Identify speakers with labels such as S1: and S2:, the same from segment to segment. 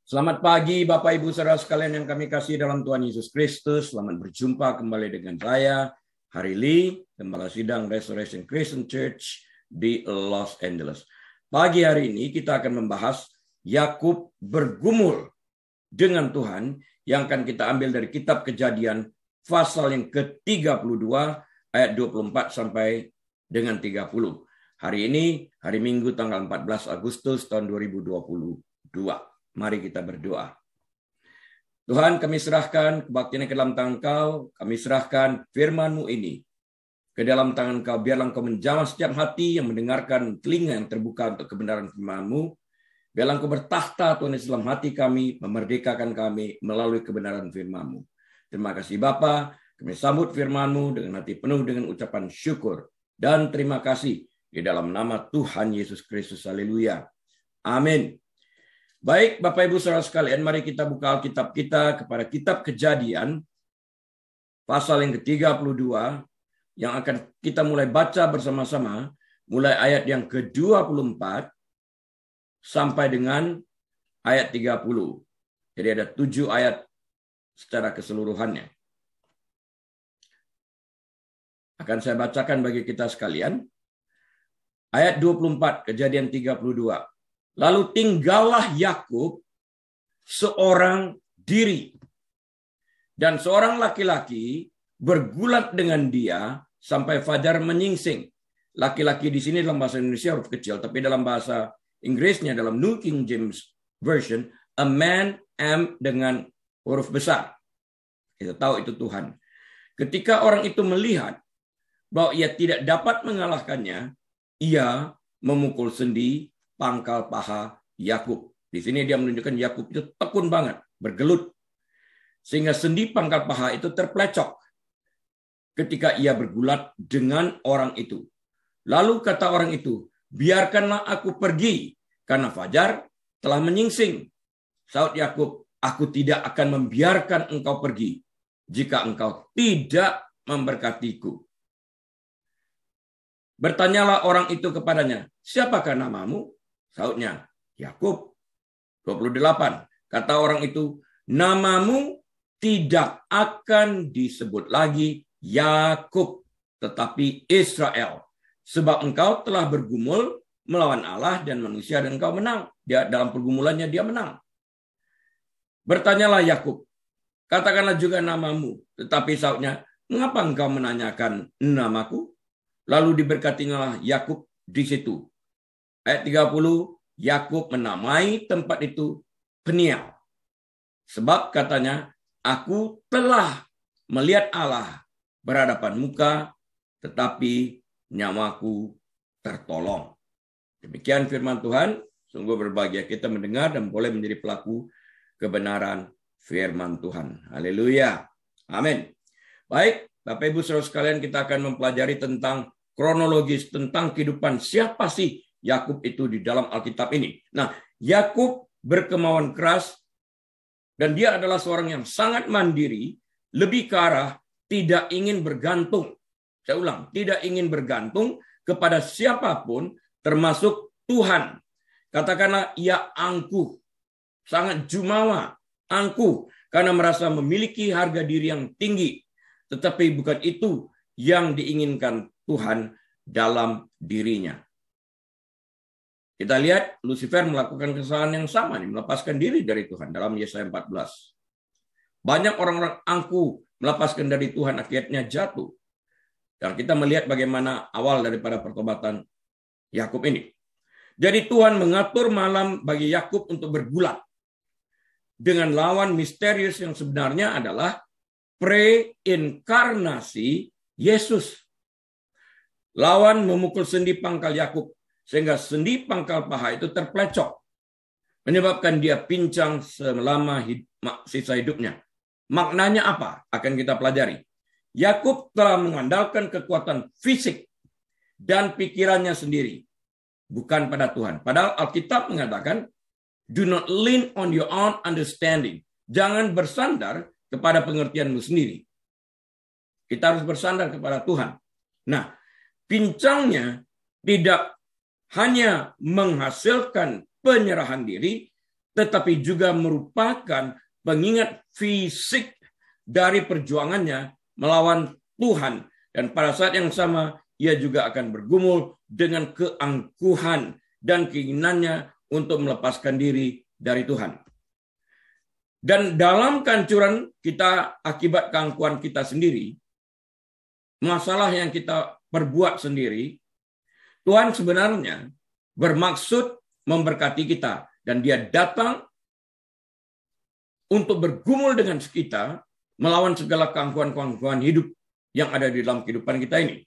S1: Selamat pagi Bapak Ibu Saudara sekalian yang kami kasih dalam Tuhan Yesus Kristus. Selamat berjumpa kembali dengan saya, Hari Lee, Gembala Sidang Restoration Christian Church di Los Angeles. Pagi hari ini kita akan membahas Yakub bergumul dengan Tuhan yang akan kita ambil dari kitab Kejadian pasal yang ke-32 ayat 24 sampai dengan 30. Hari ini, hari Minggu tanggal 14 Agustus tahun 2022. Mari kita berdoa. Tuhan, kami serahkan kebaktian ke dalam tangan Kau. Kami serahkan firman-Mu ini ke dalam tangan Kau. Biarlah Engkau menjamah setiap hati yang mendengarkan, telinga yang terbuka untuk kebenaran firman-Mu. Biarlah Engkau bertahta Tuhan Yesus dalam hati kami, memerdekakan kami melalui kebenaran firman-Mu. Terima kasih Bapa. Kami sambut firman-Mu dengan hati penuh dengan ucapan syukur dan terima kasih di dalam nama Tuhan Yesus Kristus. Haleluya. Amin. Baik, Bapak Ibu Saudara sekalian, mari kita buka Alkitab kita kepada kitab Kejadian pasal yang ke-32 yang akan kita mulai baca bersama-sama mulai ayat yang ke-24 sampai dengan ayat 30. Jadi ada 7 ayat secara keseluruhannya. Akan saya bacakan bagi kita sekalian. Ayat 24, Kejadian 32. Lalu tinggallah Yakub seorang diri. Dan seorang laki-laki bergulat dengan dia sampai fajar menyingsing. Laki-laki di sini dalam bahasa Indonesia huruf kecil, tapi dalam bahasa Inggrisnya dalam New King James Version, a man, M dengan huruf besar. Kita tahu itu Tuhan. Ketika orang itu melihat bahwa ia tidak dapat mengalahkannya, ia memukul sendi pangkal paha Yakub. Di sini dia menunjukkan Yakub itu tekun banget, bergelut. Sehingga sendi pangkal paha itu terplecok ketika ia bergulat dengan orang itu. Lalu kata orang itu, biarkanlah aku pergi, karena fajar telah menyingsing. Saud Yakub, aku tidak akan membiarkan engkau pergi, jika engkau tidak memberkatiku. Bertanyalah orang itu kepadanya, siapakah namamu? Saudnya, Yakub. 28. Kata orang itu, namamu tidak akan disebut lagi Yakub, tetapi Israel. Sebab engkau telah bergumul melawan Allah dan manusia dan engkau menang. Dia, dalam pergumulannya dia menang. Bertanyalah Yakub, katakanlah juga namamu. Tetapi saudnya, mengapa engkau menanyakan namaku? Lalu diberkatinya Yakub di situ. Ayat 30, Yakub menamai tempat itu Peniel. Sebab katanya, aku telah melihat Allah berhadapan muka, tetapi nyawaku tertolong. Demikian firman Tuhan. Sungguh berbahagia kita mendengar dan boleh menjadi pelaku kebenaran firman Tuhan. Haleluya. Amin. Baik, Bapak Ibu Saudara sekalian, kita akan mempelajari tentang kronologis tentang kehidupan siapa sih Yakub itu di dalam Alkitab ini. Nah, Yakub berkemauan keras dan dia adalah seorang yang sangat mandiri, lebih ke arah tidak ingin bergantung. Saya ulang, tidak ingin bergantung kepada siapapun termasuk Tuhan. Katakanlah ia angkuh, sangat jumawa, angkuh karena merasa memiliki harga diri yang tinggi. Tetapi bukan itu yang diinginkan Tuhan dalam dirinya. Kita lihat Lucifer melakukan kesalahan yang sama, melepaskan diri dari Tuhan dalam Yesaya 14. Banyak orang-orang angkuh melepaskan dari Tuhan akhirnya jatuh. Dan kita melihat bagaimana awal daripada pertobatan Yakub ini. Jadi Tuhan mengatur malam bagi Yakub untuk bergulat dengan lawan misterius yang sebenarnya adalah preinkarnasi Yesus. Lawan memukul sendi pangkal Yakub sehingga sendi pangkal paha itu terplecok, menyebabkan dia pincang selama sisa hidupnya. Maknanya apa? Akan kita pelajari. Yakub telah mengandalkan kekuatan fisik dan pikirannya sendiri, bukan pada Tuhan. Padahal Alkitab mengatakan, do not lean on your own understanding. Jangan bersandar kepada pengertianmu sendiri. Kita harus bersandar kepada Tuhan. Nah, pincangnya tidak hanya menghasilkan penyerahan diri, tetapi juga merupakan pengingat fisik dari perjuangannya melawan Tuhan. Dan pada saat yang sama, ia juga akan bergumul dengan keangkuhan dan keinginannya untuk melepaskan diri dari Tuhan. Dan dalam kehancuran kita akibat keangkuhan kita sendiri, masalah yang kita perbuat sendiri, Tuhan sebenarnya bermaksud memberkati kita. Dan dia datang untuk bergumul dengan kita, melawan segala keangkuhan-keangkuhan hidup yang ada di dalam kehidupan kita ini.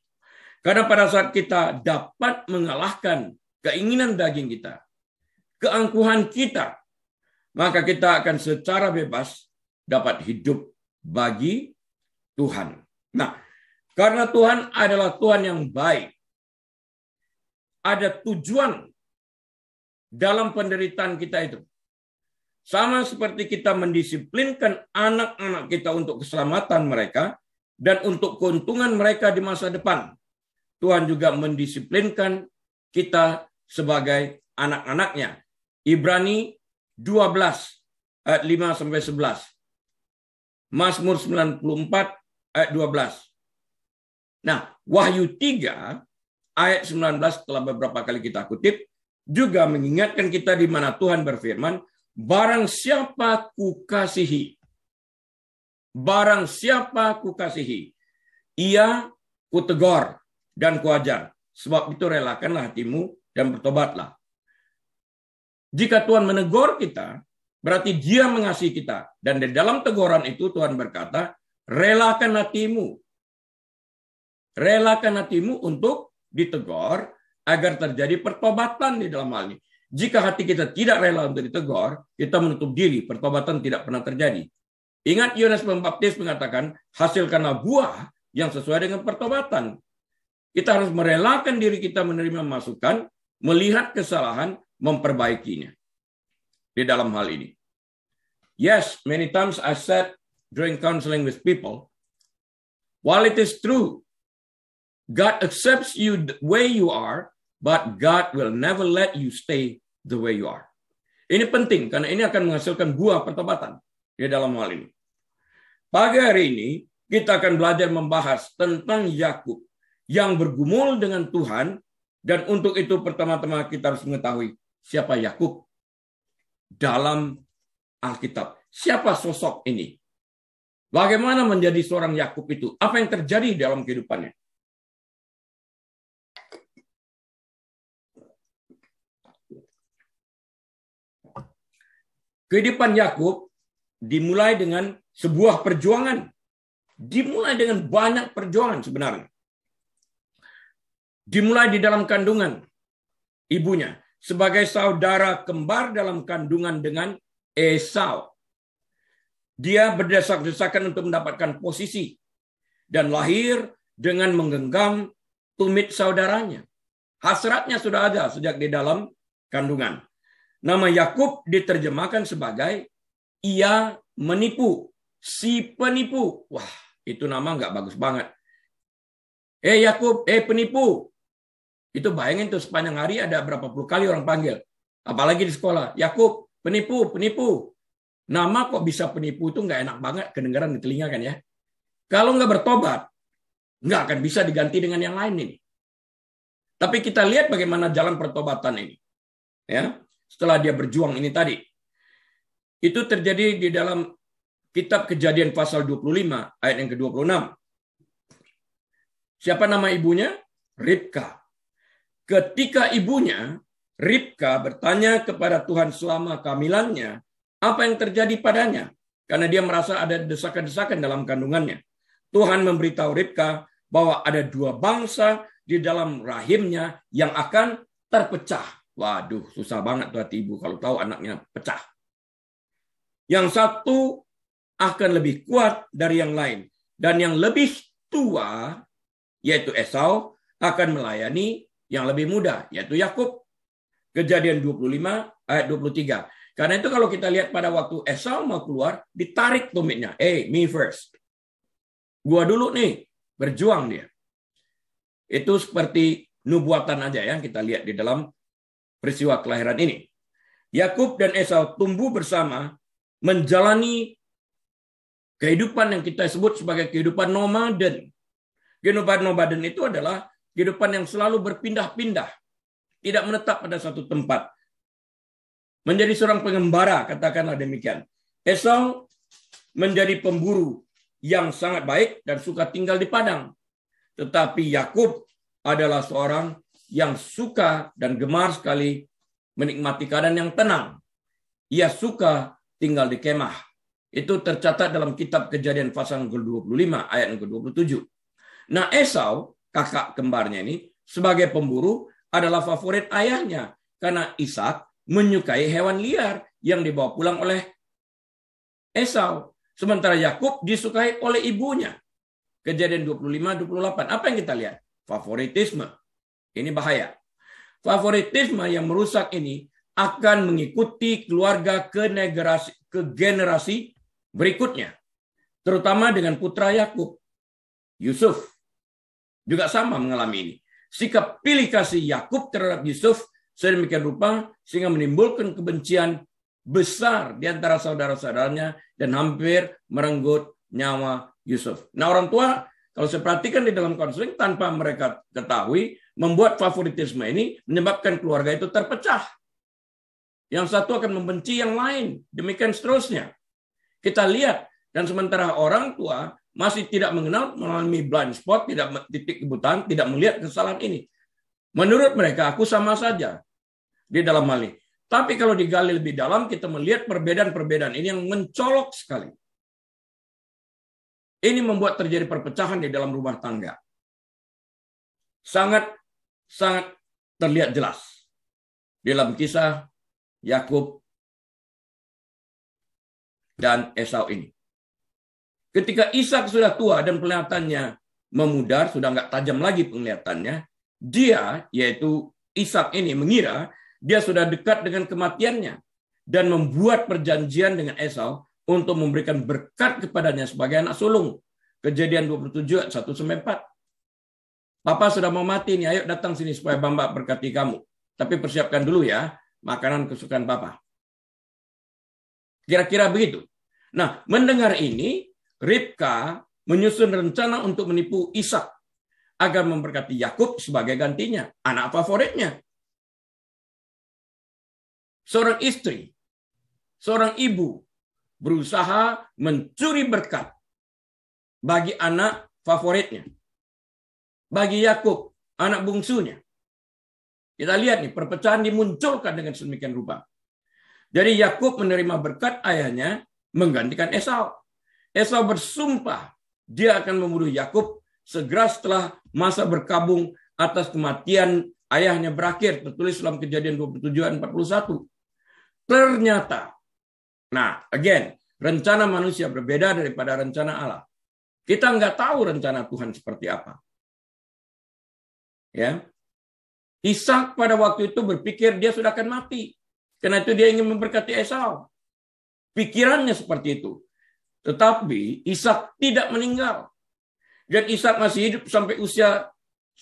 S1: Karena pada saat kita dapat mengalahkan keinginan daging kita, keangkuhan kita, maka kita akan secara bebas dapat hidup bagi Tuhan. Nah, karena Tuhan adalah Tuhan yang baik, ada tujuan dalam penderitaan kita itu. Sama seperti kita mendisiplinkan anak-anak kita untuk keselamatan mereka dan untuk keuntungan mereka di masa depan. Tuhan juga mendisiplinkan kita sebagai anak-anaknya. Ibrani 12 ayat 5 sampai 11. Mazmur 94 ayat 12. Nah, Wahyu 3 ayat 19 setelah beberapa kali kita kutip juga mengingatkan kita di mana Tuhan berfirman, barang siapa kukasihi, ia kutegur dan kuajar. Sebab itu relakanlah hatimu dan bertobatlah. Jika Tuhan menegur kita, berarti dia mengasihi kita. Dan di dalam teguran itu Tuhan berkata, relakan hatimu. Relakan hatimu untuk ditegur agar terjadi pertobatan di dalam hal ini. Jika hati kita tidak rela untuk ditegur, kita menutup diri, pertobatan tidak pernah terjadi. Ingat Yohanes Pembaptis mengatakan, hasilkanlah buah yang sesuai dengan pertobatan. Kita harus merelakan diri kita menerima masukan, melihat kesalahan, memperbaikinya. Di dalam hal ini. Yes, many times I said during counseling with people, while it is true, God accepts you the way you are, but God will never let you stay the way you are. Ini penting, karena ini akan menghasilkan buah pertobatan di dalam hal ini. Pagi hari ini, kita akan belajar membahas tentang Yakub yang bergumul dengan Tuhan, dan untuk itu pertama-tama kita harus mengetahui siapa Yakub dalam Alkitab. Siapa sosok ini? Bagaimana menjadi seorang Yakub itu? Apa yang terjadi dalam kehidupannya? Kehidupan Yakub dimulai dengan sebuah perjuangan. Dimulai dengan banyak perjuangan sebenarnya. Dimulai di dalam kandungan ibunya. Sebagai saudara kembar dalam kandungan dengan Esau. Dia berdesak-desakan untuk mendapatkan posisi. Dan lahir dengan menggenggam tumit saudaranya. Hasratnya sudah ada sejak di dalam kandungan. Nama Yakub diterjemahkan sebagai ia menipu, si penipu. Wah, itu nama nggak bagus banget. Yakub, penipu. Itu bayangin tuh sepanjang hari ada berapa puluh kali orang panggil. Apalagi di sekolah. Yakub, penipu, penipu. Nama kok bisa penipu itu nggak enak banget kedengaran di telinga kan ya. Kalau nggak bertobat, nggak akan bisa diganti dengan yang lain ini. Tapi kita lihat bagaimana jalan pertobatan ini. Ya. Setelah dia berjuang ini tadi. Itu terjadi di dalam kitab Kejadian pasal 25 ayat yang ke-26. Siapa nama ibunya? Ribka. Ketika ibunya, Ribka bertanya kepada Tuhan selama kehamilannya, apa yang terjadi padanya? Karena dia merasa ada desakan-desakan dalam kandungannya. Tuhan memberitahu Ribka bahwa ada dua bangsa di dalam rahimnya yang akan terpecah. Waduh, susah banget tuh hati ibu kalau tahu anaknya pecah. Yang satu akan lebih kuat dari yang lain. Dan yang lebih tua, yaitu Esau, akan melayani yang lebih muda, yaitu Yakub. Kejadian 25 ayat 23. Karena itu kalau kita lihat pada waktu Esau mau keluar, ditarik tumitnya. Me first. Gua dulu nih, berjuang dia. Itu seperti nubuatan aja yang kita lihat di dalam peristiwa kelahiran ini. Yakub dan Esau tumbuh bersama menjalani kehidupan yang kita sebut sebagai kehidupan nomaden. Kehidupan nomaden itu adalah kehidupan yang selalu berpindah-pindah, tidak menetap pada satu tempat. Menjadi seorang pengembara, katakanlah demikian. Esau menjadi pemburu yang sangat baik dan suka tinggal di padang. Tetapi Yakub adalah seorang yang suka dan gemar sekali menikmati keadaan yang tenang. Ia suka tinggal di kemah. Itu tercatat dalam kitab Kejadian pasal ke-25 ayat ke-27. Nah, Esau, kakak kembarnya ini, sebagai pemburu adalah favorit ayahnya. Karena Ishak menyukai hewan liar yang dibawa pulang oleh Esau. Sementara Yakub disukai oleh ibunya. Kejadian 25-28. Apa yang kita lihat? Favoritisme. Ini bahaya. Favoritisme yang merusak ini akan mengikuti keluarga ke generasi berikutnya. Terutama dengan putra Yakub. Yusuf juga sama mengalami ini. Sikap pilih kasih Yakub terhadap Yusuf sedemikian rupa sehingga menimbulkan kebencian besar di antara saudara-saudaranya dan hampir merenggut nyawa Yusuf. Nah, orang tua kalau saya perhatikan di dalam konseling tanpa mereka ketahui membuat favoritisme ini menyebabkan keluarga itu terpecah. Yang satu akan membenci yang lain, demikian seterusnya. Kita lihat dan sementara orang tua masih tidak mengenal, mengalami blind spot, tidak titik kebutaan, tidak melihat kesalahan ini. Menurut mereka aku sama saja di dalam hal ini. Tapi kalau digali lebih dalam, kita melihat perbedaan-perbedaan ini yang mencolok sekali. Ini membuat terjadi perpecahan di dalam rumah tangga. Sangat terlihat jelas dalam kisah Yakub dan Esau ini. Ketika Ishak sudah tua dan penglihatannya memudar, sudah nggak tajam lagi penglihatannya, dia, yaitu Ishak ini mengira dia sudah dekat dengan kematiannya dan membuat perjanjian dengan Esau untuk memberikan berkat kepadanya sebagai anak sulung. Kejadian 27 ayat 1-4. Papa sudah mau mati nih, ayo datang sini supaya Bamba berkati kamu. Tapi persiapkan dulu ya, makanan kesukaan Papa. Kira-kira begitu. Nah, mendengar ini, Ribka menyusun rencana untuk menipu Ishak agar memberkati Yakub sebagai gantinya, anak favoritnya. Seorang istri, seorang ibu berusaha mencuri berkat bagi anak favoritnya. Bagi Yakub, anak bungsunya. Kita lihat nih, perpecahan dimunculkan dengan sedemikian rupa. Jadi Yakub menerima berkat ayahnya menggantikan Esau. Esau bersumpah dia akan membunuh Yakub segera setelah masa berkabung atas kematian ayahnya berakhir. Tertulis dalam Kejadian 27 ayat 41. Ternyata, rencana manusia berbeda daripada rencana Allah. Kita nggak tahu rencana Tuhan seperti apa. Ya, Ishak pada waktu itu berpikir dia sudah akan mati. Karena itu dia ingin memberkati Esau. Pikirannya seperti itu. Tetapi Ishak tidak meninggal. Dan Ishak masih hidup sampai usia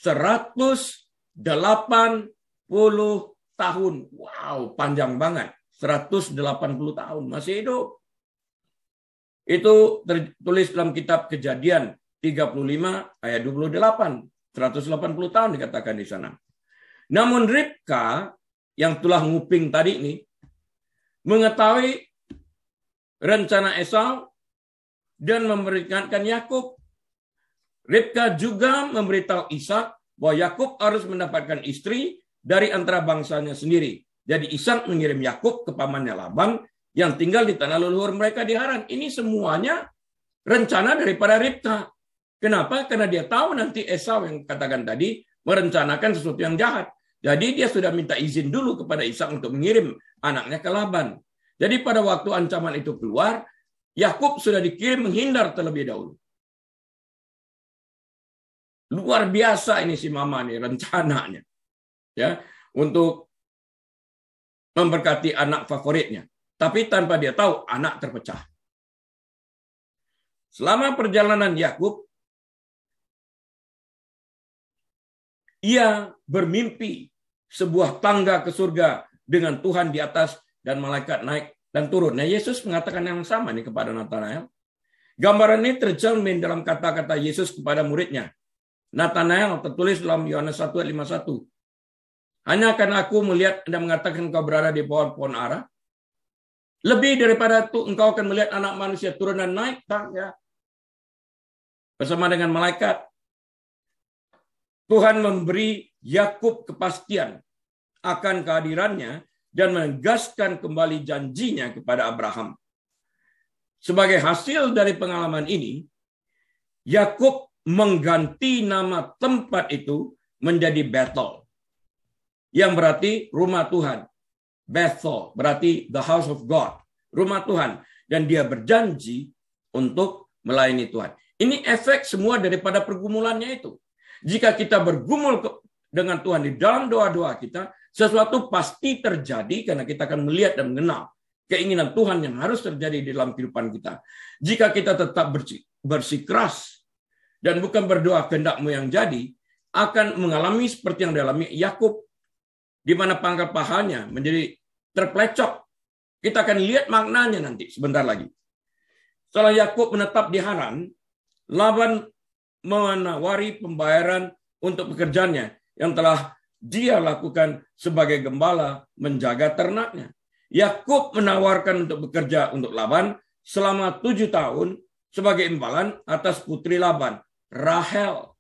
S1: 180 tahun. Wow, panjang banget. 180 tahun masih hidup. Itu tertulis dalam kitab Kejadian 35 ayat 28. 180 tahun dikatakan di sana. Namun Ribka yang telah nguping tadi ini mengetahui rencana Esau dan memberikan Yakub. Ribka juga memberitahu Ishak bahwa Yakub harus mendapatkan istri dari antara bangsanya sendiri. Jadi Ishak mengirim Yakub ke pamannya Laban yang tinggal di tanah leluhur mereka di Haran. Ini semuanya rencana daripada Ribka. Kenapa? Karena dia tahu nanti Esau yang katakan tadi merencanakan sesuatu yang jahat. Jadi dia sudah minta izin dulu kepada Ishak untuk mengirim anaknya ke Laban. Jadi pada waktu ancaman itu keluar, Yakub sudah dikirim menghindar terlebih dahulu. Luar biasa ini si mama nih rencananya. Ya, untuk memberkati anak favoritnya. Tapi tanpa dia tahu anak terpecah. Selama perjalanan Yakub, ia bermimpi sebuah tangga ke surga dengan Tuhan di atas dan malaikat naik dan turun. Nah, Yesus mengatakan yang sama nih kepada Nathanael. Gambaran ini tercermin dalam kata-kata Yesus kepada muridnya. Nathanael tertulis dalam Yohanes 1 ayat 51. Hanya karena aku melihat dan mengatakan engkau berada di bawah pohon ara. Lebih daripada itu engkau akan melihat anak manusia turun dan naik tangga bersama dengan malaikat. Tuhan memberi Yakub kepastian akan kehadirannya dan menegaskan kembali janjinya kepada Abraham. Sebagai hasil dari pengalaman ini, Yakub mengganti nama tempat itu menjadi Bethel, yang berarti rumah Tuhan. Bethel berarti the house of God, rumah Tuhan. Dan dia berjanji untuk melayani Tuhan. Ini efek semua daripada pergumulannya itu. Jika kita bergumul dengan Tuhan di dalam doa-doa kita, sesuatu pasti terjadi karena kita akan melihat dan mengenal keinginan Tuhan yang harus terjadi di dalam kehidupan kita. Jika kita tetap bersikeras dan bukan berdoa kehendak-Mu yang jadi, akan mengalami seperti yang dialami Yakub, di mana pangkal pahanya menjadi terplecok. Kita akan lihat maknanya nanti sebentar lagi. Setelah Yakub menetap di Haran, Laban menawari pembayaran untuk pekerjaannya yang telah dia lakukan sebagai gembala menjaga ternaknya. Yakub menawarkan untuk bekerja untuk Laban selama 7 tahun sebagai imbalan atas putri Laban, Rahel,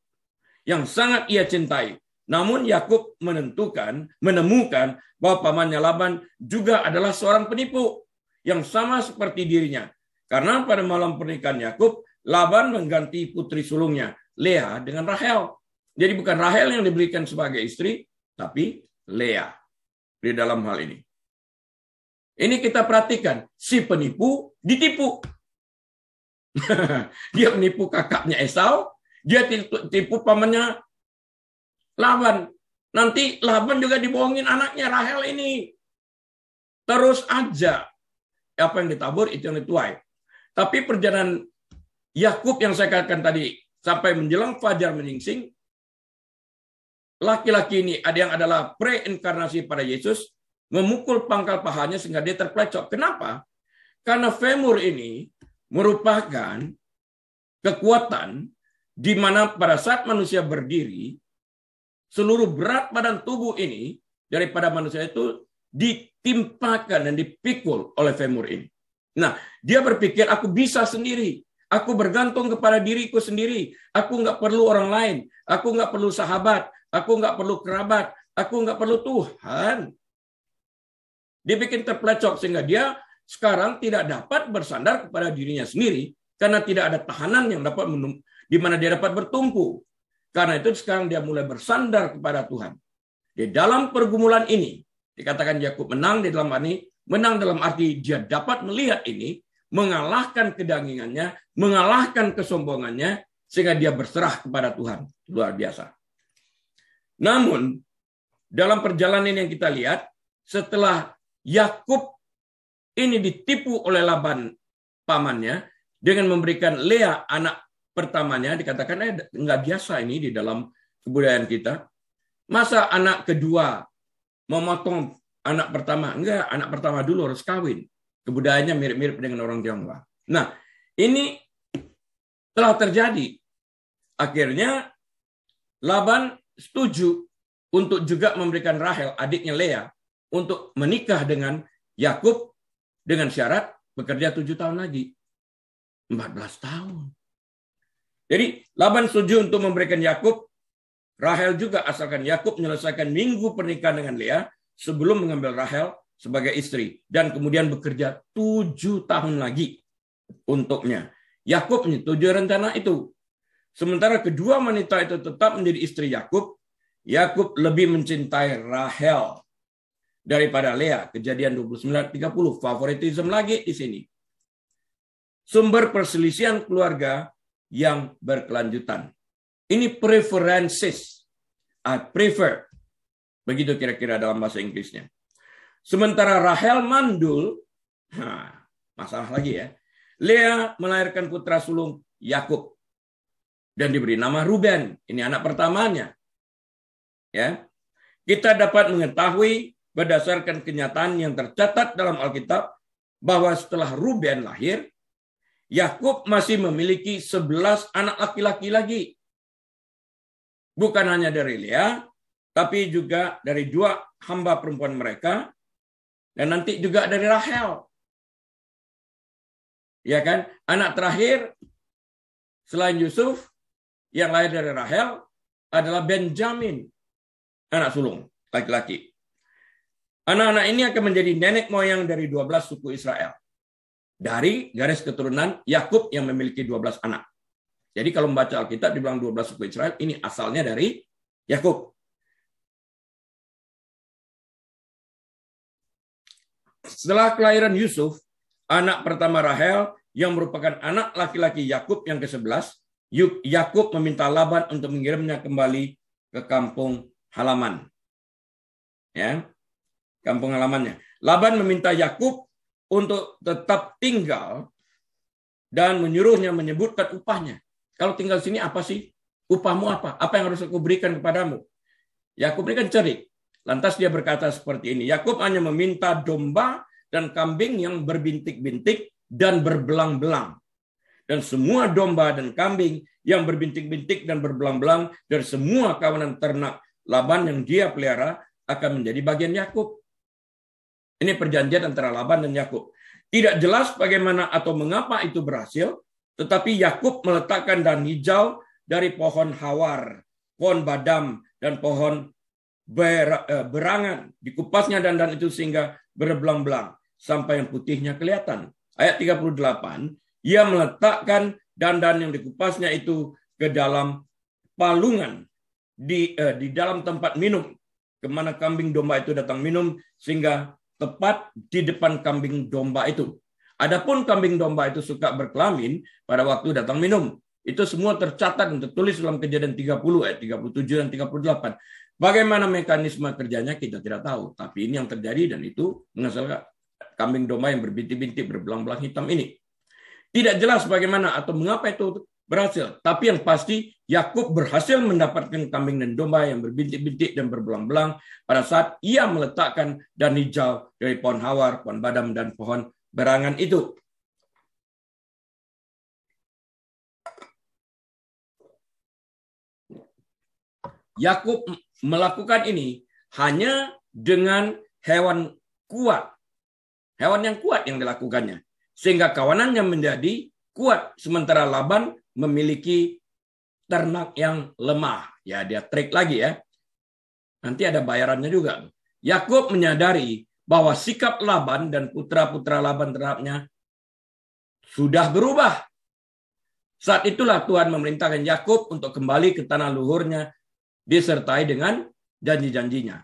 S1: yang sangat ia cintai. Namun Yakub menemukan bahwa pamannya Laban juga adalah seorang penipu yang sama seperti dirinya. Karena pada malam pernikahan Yakub, Laban mengganti putri sulungnya, Lea, dengan Rahel. Jadi bukan Rahel yang diberikan sebagai istri, tapi Lea di dalam hal ini. Ini kita perhatikan, si penipu ditipu. Dia menipu kakaknya Esau, dia tipu pamannya Laban. Nanti Laban juga dibohongin anaknya Rahel ini. Terus aja. Apa yang ditabur, itu yang dituai. Tapi perjalanan Yakub yang saya katakan tadi, sampai menjelang fajar menyingsing, laki-laki ini ada yang adalah preinkarnasi pada Yesus, memukul pangkal pahanya sehingga dia terplecok. Kenapa? Karena femur ini merupakan kekuatan di mana pada saat manusia berdiri, seluruh berat badan tubuh ini daripada manusia itu ditimpakan dan dipikul oleh femur ini. Nah, dia berpikir aku bisa sendiri. Aku bergantung kepada diriku sendiri. Aku nggak perlu orang lain. Aku nggak perlu sahabat. Aku nggak perlu kerabat. Aku nggak perlu Tuhan. Dia bikin terplecok sehingga dia sekarang tidak dapat bersandar kepada dirinya sendiri karena tidak ada tahanan yang dapat di mana dia dapat bertumpu. Karena itu sekarang dia mulai bersandar kepada Tuhan. Di dalam pergumulan ini dikatakan Yakub menang dalam arti dia dapat melihat ini, mengalahkan kedangingannya, mengalahkan kesombongannya, sehingga dia berserah kepada Tuhan. Luar biasa. Namun, dalam perjalanan yang kita lihat, setelah Yakub ini ditipu oleh Laban pamannya, dengan memberikan Lea anak pertamanya, dikatakan nggak biasa ini di dalam kebudayaan kita. Masa anak kedua memotong anak pertama? Enggak, anak pertama dulu harus kawin. Kebudayaannya mirip-mirip dengan orang Tionghoa. Nah, ini telah terjadi. Akhirnya Laban setuju untuk juga memberikan Rahel, adiknya Lea, untuk menikah dengan Yakub dengan syarat bekerja 7 tahun lagi. 14 tahun. Jadi Laban setuju untuk memberikan Yakub, Rahel juga, asalkan Yakub menyelesaikan minggu pernikahan dengan Lea sebelum mengambil Rahel sebagai istri, dan kemudian bekerja 7 tahun lagi untuknya. Yakub menyetujui rencana itu. Sementara kedua wanita itu tetap menjadi istri Yakub, Yakub lebih mencintai Rahel daripada Lea. Kejadian 29:30. Favoritisme lagi di sini. Sumber perselisihan keluarga yang berkelanjutan. Ini preferences. I prefer. Begitu kira-kira dalam bahasa Inggrisnya. Sementara Rahel mandul, masalah lagi ya. Lea melahirkan putra sulung Yakub dan diberi nama Ruben. Ini anak pertamanya. Ya. Kita dapat mengetahui berdasarkan kenyataan yang tercatat dalam Alkitab bahwa setelah Ruben lahir, Yakub masih memiliki 11 anak laki-laki lagi. Bukan hanya dari Lea, tapi juga dari 2 hamba perempuan mereka, dan nanti juga dari Rahel. Ya kan? Anak terakhir selain Yusuf yang lahir dari Rahel adalah Benjamin, anak sulung laki-laki. Anak-anak ini akan menjadi nenek moyang dari 12 suku Israel. Dari garis keturunan Yakub yang memiliki 12 anak. Jadi kalau membaca Alkitab dibilang 12 suku Israel, ini asalnya dari Yakub. Setelah kelahiran Yusuf, anak pertama Rahel yang merupakan anak laki-laki Yakub yang ke-11, Yakub meminta Laban untuk mengirimnya kembali ke kampung halaman. Ya, kampung halamannya. Laban meminta Yakub untuk tetap tinggal dan menyuruhnya menyebutkan upahnya. Kalau tinggal sini apa sih? Upahmu apa? Apa yang harus aku berikan kepadamu? Yakub ini kan cerdik. Lantas dia berkata seperti ini. Yakub hanya meminta domba dan kambing yang berbintik-bintik dan berbelang-belang. Dan semua domba dan kambing yang berbintik-bintik dan berbelang-belang dari semua kawanan ternak Laban yang dia pelihara akan menjadi bagian Yakub. Ini perjanjian antara Laban dan Yakub. Tidak jelas bagaimana atau mengapa itu berhasil, tetapi Yakub meletakkan daun hijau dari pohon hawar, pohon badam, dan pohon berangan. Dikupasnya dandan itu sehingga berbelang-belang sampai yang putihnya kelihatan. Ayat 38, ia meletakkan dandan yang dikupasnya itu ke dalam palungan di dalam tempat minum, kemana kambing domba itu datang minum, sehingga tepat di depan kambing domba itu. Adapun kambing domba itu suka berkelamin pada waktu datang minum. Itu semua tercatat dan tertulis dalam Kejadian 30 ayat 37 dan 38. Bagaimana mekanisme kerjanya kita tidak tahu, tapi ini yang terjadi dan itu menghasilkan kambing domba yang berbintik-bintik berbelang-belang hitam ini. Tidak jelas bagaimana atau mengapa itu berhasil, tapi yang pasti Yakub berhasil mendapatkan kambing dan domba yang berbintik-bintik dan berbelang-belang pada saat ia meletakkan daun hijau dari pohon hawar, pohon badam, dan pohon berangan itu. Yakub melakukan ini hanya dengan hewan kuat. Hewan yang kuat yang dilakukannya. Sehingga kawanannya menjadi kuat. Sementara Laban memiliki ternak yang lemah. Ya, dia trik lagi ya. Nanti ada bayarannya juga. Yakub menyadari bahwa sikap Laban dan putra-putra Laban terhadapnya sudah berubah. Saat itulah Tuhan memerintahkan Yakub untuk kembali ke tanah luhurnya disertai dengan janji-janjinya.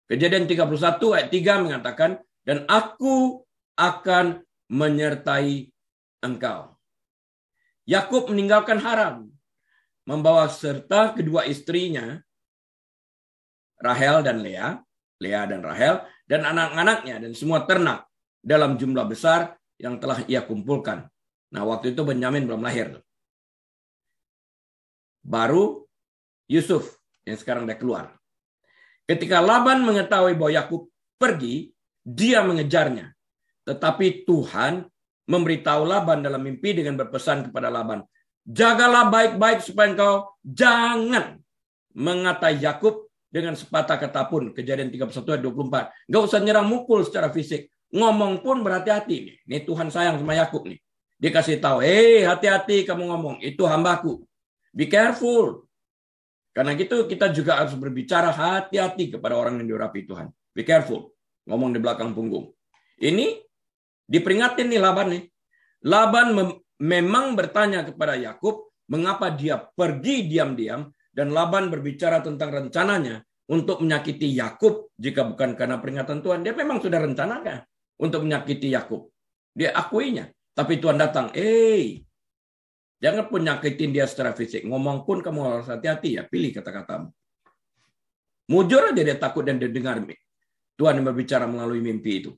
S1: Kejadian 31 ayat 3 mengatakan, dan aku akan menyertai engkau. Yakub meninggalkan Haran, membawa serta kedua istrinya, Rahel dan Lea dan Rahel, dan anak-anaknya, dan semua ternak dalam jumlah besar yang telah ia kumpulkan. Nah, waktu itu Benyamin belum lahir. Baru Yusuf yang sekarang udah keluar. Ketika Laban mengetahui bahwa Yakub pergi, dia mengejarnya. Tetapi Tuhan memberitahu Laban dalam mimpi dengan berpesan kepada Laban, jagalah baik-baik supaya engkau jangan mengatai Yakub dengan sepatah kata pun. Kejadian 31 ayat 24. Enggak usah nyerang mukul secara fisik. Ngomong pun berhati-hati. Nih Tuhan sayang sama Yakub nih. Dia kasih tahu, hati-hati kamu ngomong. Itu hambaku. Be careful. Karena gitu kita juga harus berbicara hati-hati kepada orang yang diurapi Tuhan. Be careful. Ngomong di belakang punggung. Ini diperingatin nih Laban nih. Laban memang bertanya kepada Yakub mengapa dia pergi diam-diam, dan Laban berbicara tentang rencananya untuk menyakiti Yakub jika bukan karena peringatan Tuhan. Dia memang sudah rencanakan untuk menyakiti Yakub. Dia akuinya. Tapi Tuhan datang, jangan pun nyakitin dia secara fisik. Ngomong pun kamu harus hati-hati ya. Pilih kata-katamu. Mujur aja dia takut dan dia dengar Tuhan yang berbicara melalui mimpi itu.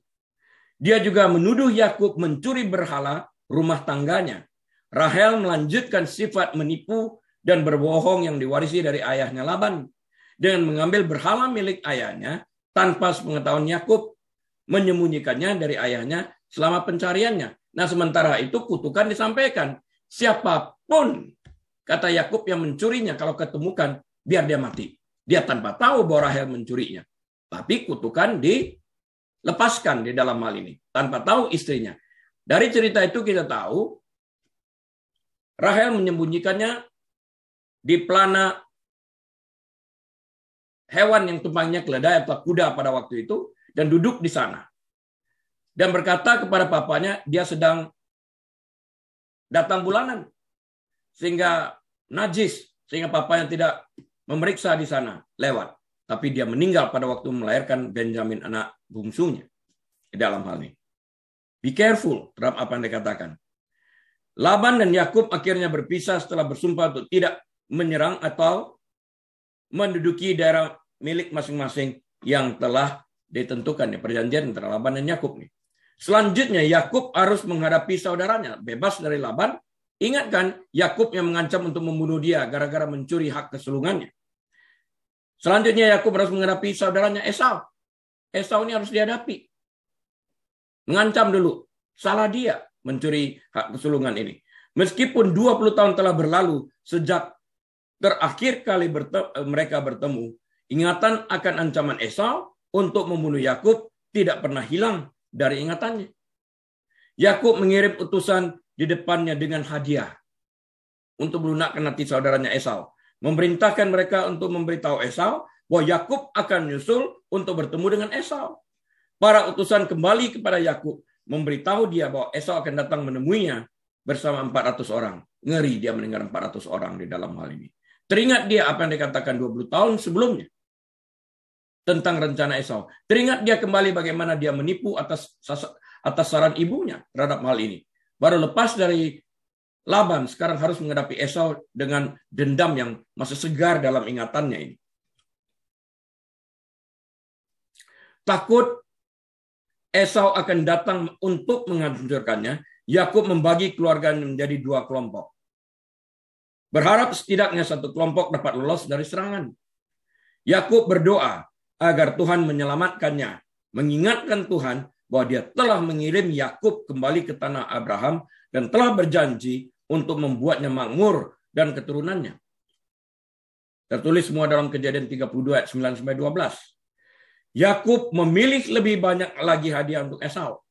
S1: Dia juga menuduh Yakub mencuri berhala rumah tangganya. Rahel melanjutkan sifat menipu dan berbohong yang diwarisi dari ayahnya Laban. Dengan mengambil berhala milik ayahnya tanpa sepengetahuan Yakub, menyembunyikannya dari ayahnya selama pencariannya. Nah, sementara itu kutukan disampaikan. Siapapun, kata Yakub, yang mencurinya, kalau ketemukan, biar dia mati. Dia tanpa tahu bahwa Rahel mencurinya. Tapi kutukan dilepaskan di dalam hal ini. Tanpa tahu istrinya. Dari cerita itu kita tahu, Rahel menyembunyikannya di pelana hewan yang tumpangnya keledai atau kuda pada waktu itu, dan duduk di sana. Dan berkata kepada papanya, dia sedang datang bulanan. Sehingga najis, sehingga papanya tidak memeriksa di sana, lewat. Tapi dia meninggal pada waktu melahirkan Benjamin, anak bungsunya. Di dalam hal ini. Be careful terhadap apa yang dikatakan. Laban dan Yakub akhirnya berpisah setelah bersumpah untuk tidak menyerang atau menduduki daerah milik masing-masing yang telah ditentukan, ya, perjanjian antara Laban dan Yakub nih. Selanjutnya Yakub harus menghadapi saudaranya, bebas dari Laban. Ingatkan, Yakub yang mengancam untuk membunuh dia gara-gara mencuri hak kesulungannya. Selanjutnya Yakub harus menghadapi saudaranya Esau. Esau ini harus dihadapi. Mengancam dulu, salah dia mencuri hak kesulungan ini. Meskipun 20 tahun telah berlalu sejak terakhir kali mereka bertemu, ingatan akan ancaman Esau untuk membunuh Yakub tidak pernah hilang dari ingatannya. Yakub mengirim utusan di depannya dengan hadiah untuk melunakkan hati saudaranya Esau. Memerintahkan mereka untuk memberitahu Esau bahwa Yakub akan menyusul untuk bertemu dengan Esau. Para utusan kembali kepada Yakub, memberitahu dia bahwa Esau akan datang menemuinya bersama 400 orang. Ngeri dia mendengar 400 orang di dalam hal ini. Teringat dia apa yang dikatakan 20 tahun sebelumnya tentang rencana Esau. Teringat dia kembali bagaimana dia menipu atas saran ibunya terhadap hal ini. Baru lepas dari Laban, sekarang harus menghadapi Esau dengan dendam yang masih segar dalam ingatannya ini. Takut Esau akan datang untuk menghancurkannya, Yakub membagi keluarganya menjadi 2 kelompok. Berharap setidaknya 1 kelompok dapat lolos dari serangan. Yakub berdoa agar Tuhan menyelamatkannya, mengingatkan Tuhan bahwa dia telah mengirim Yakub kembali ke tanah Abraham dan telah berjanji untuk membuatnya makmur dan keturunannya. Tertulis semua dalam Kejadian 32 ayat 9-12. Yakub memilih lebih banyak lagi hadiah untuk Esau,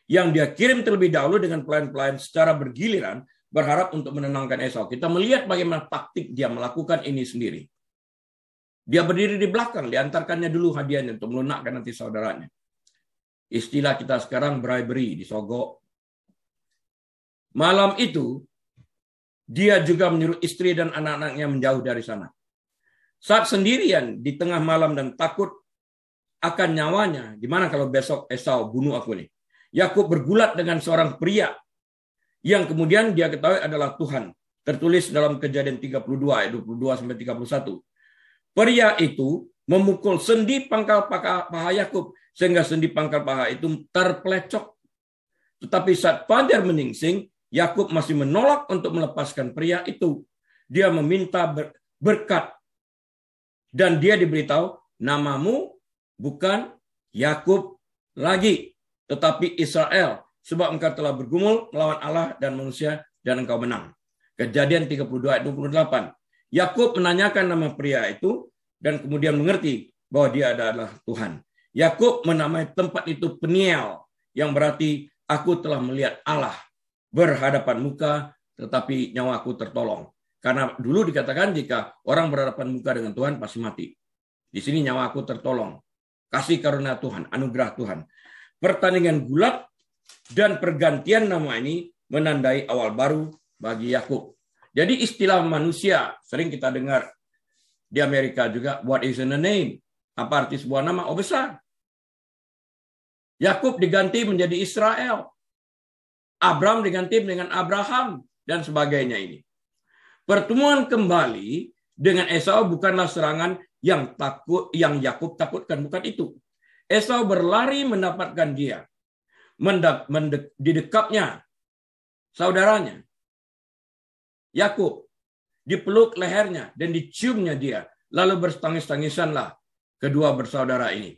S1: yang dia kirim terlebih dahulu dengan pelayan-pelayan secara bergiliran, berharap untuk menenangkan Esau. Kita melihat bagaimana taktik dia melakukan ini sendiri. Dia berdiri di belakang, diantarkannya dulu hadiahnya untuk melunakkan nanti saudaranya. Istilah kita sekarang bribery, disogok. Malam itu, dia juga menyuruh istri dan anak-anaknya menjauh dari sana. Saat sendirian di tengah malam dan takut akan nyawanya, gimana kalau besok Esau bunuh aku nih? Yakub bergulat dengan seorang pria yang kemudian dia ketahui adalah Tuhan. Tertulis dalam Kejadian 32 ayat 22-31. Pria itu memukul sendi pangkal paha Yakub sehingga sendi pangkal paha itu terpelecok. Tetapi saat fajar menyingsing, Yakub masih menolak untuk melepaskan pria itu. Dia meminta berkat dan dia diberitahu, namamu bukan Yakub lagi, tetapi Israel, sebab engkau telah bergumul melawan Allah dan manusia dan engkau menang. Kejadian 32 ayat 28. Yakub menanyakan nama pria itu dan kemudian mengerti bahwa dia adalah Tuhan. Yakub menamai tempat itu Peniel, yang berarti aku telah melihat Allah berhadapan muka, tetapi nyawaku tertolong. Karena dulu dikatakan jika orang berhadapan muka dengan Tuhan pasti mati. Di sini nyawaku tertolong. Kasih karunia Tuhan, anugerah Tuhan. Pertandingan gulat dan pergantian nama ini menandai awal baru bagi Yakub. Jadi istilah manusia sering kita dengar di Amerika juga, what is in a name? Apa arti sebuah nama? Oh, besar. Yakub diganti menjadi Israel. Abram diganti dengan Abraham dan sebagainya ini. Pertemuan kembali dengan Esau bukanlah serangan yang Yakub takutkan, bukan itu. Esau berlari mendapatkan dia. Didekapnya saudaranya Yakub, dipeluk lehernya dan diciumnya dia. Lalu bertangis-tangisanlah kedua bersaudara ini.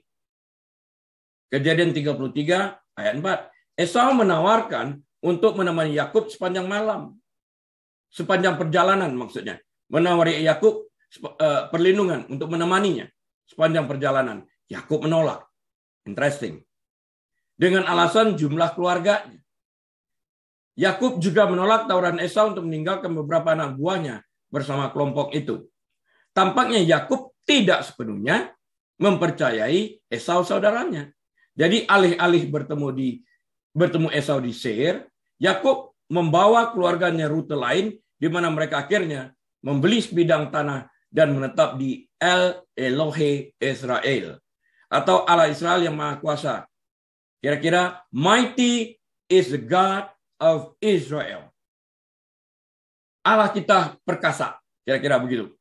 S1: Kejadian 33 ayat 4. Esau menawarkan untuk menemani Yakub sepanjang malam. Sepanjang perjalanan maksudnya. Menawari Yakub perlindungan untuk menemaninya sepanjang perjalanan. Yakub menolak. Interesting. Dengan alasan jumlah keluarganya. Yakub juga menolak tawaran Esau untuk meninggalkan beberapa anak buahnya bersama kelompok itu. Tampaknya Yakub tidak sepenuhnya mempercayai Esau saudaranya. Jadi alih-alih bertemu Esau di Seir, Yakub membawa keluarganya rute lain di mana mereka akhirnya membeli sebidang tanah dan menetap di El Elohe Israel atau Allah Israel yang Maha Kuasa. Kira-kira mighty is the God of Israel. Allah kita perkasa, kira-kira begitu.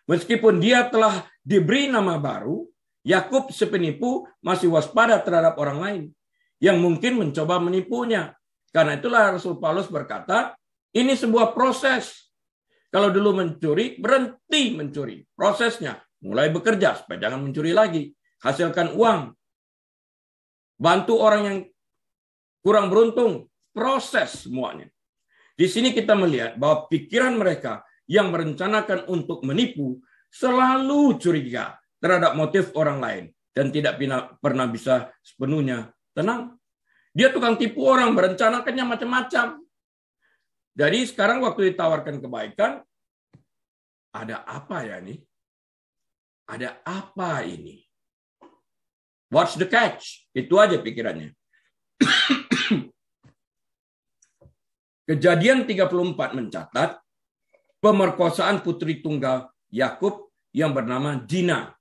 S1: Meskipun dia telah diberi nama baru, Yakub si penipu masih waspada terhadap orang lain yang mungkin mencoba menipunya. Karena itulah Rasul Paulus berkata, ini sebuah proses. Kalau dulu mencuri, berhenti mencuri. Prosesnya, mulai bekerja supaya jangan mencuri lagi. Hasilkan uang. Bantu orang yang kurang beruntung. Proses semuanya. Di sini kita melihat bahwa pikiran mereka yang merencanakan untuk menipu selalu curiga terhadap motif orang lain dan tidak pernah bisa sepenuhnya tenang. Dia tukang tipu orang, merencanakannya macam-macam. Jadi sekarang waktu ditawarkan kebaikan, ada apa ya nih? Ada apa ini? What's the catch? Itu aja pikirannya. Kejadian 34 mencatat pemerkosaan putri tunggal Yakub yang bernama Dina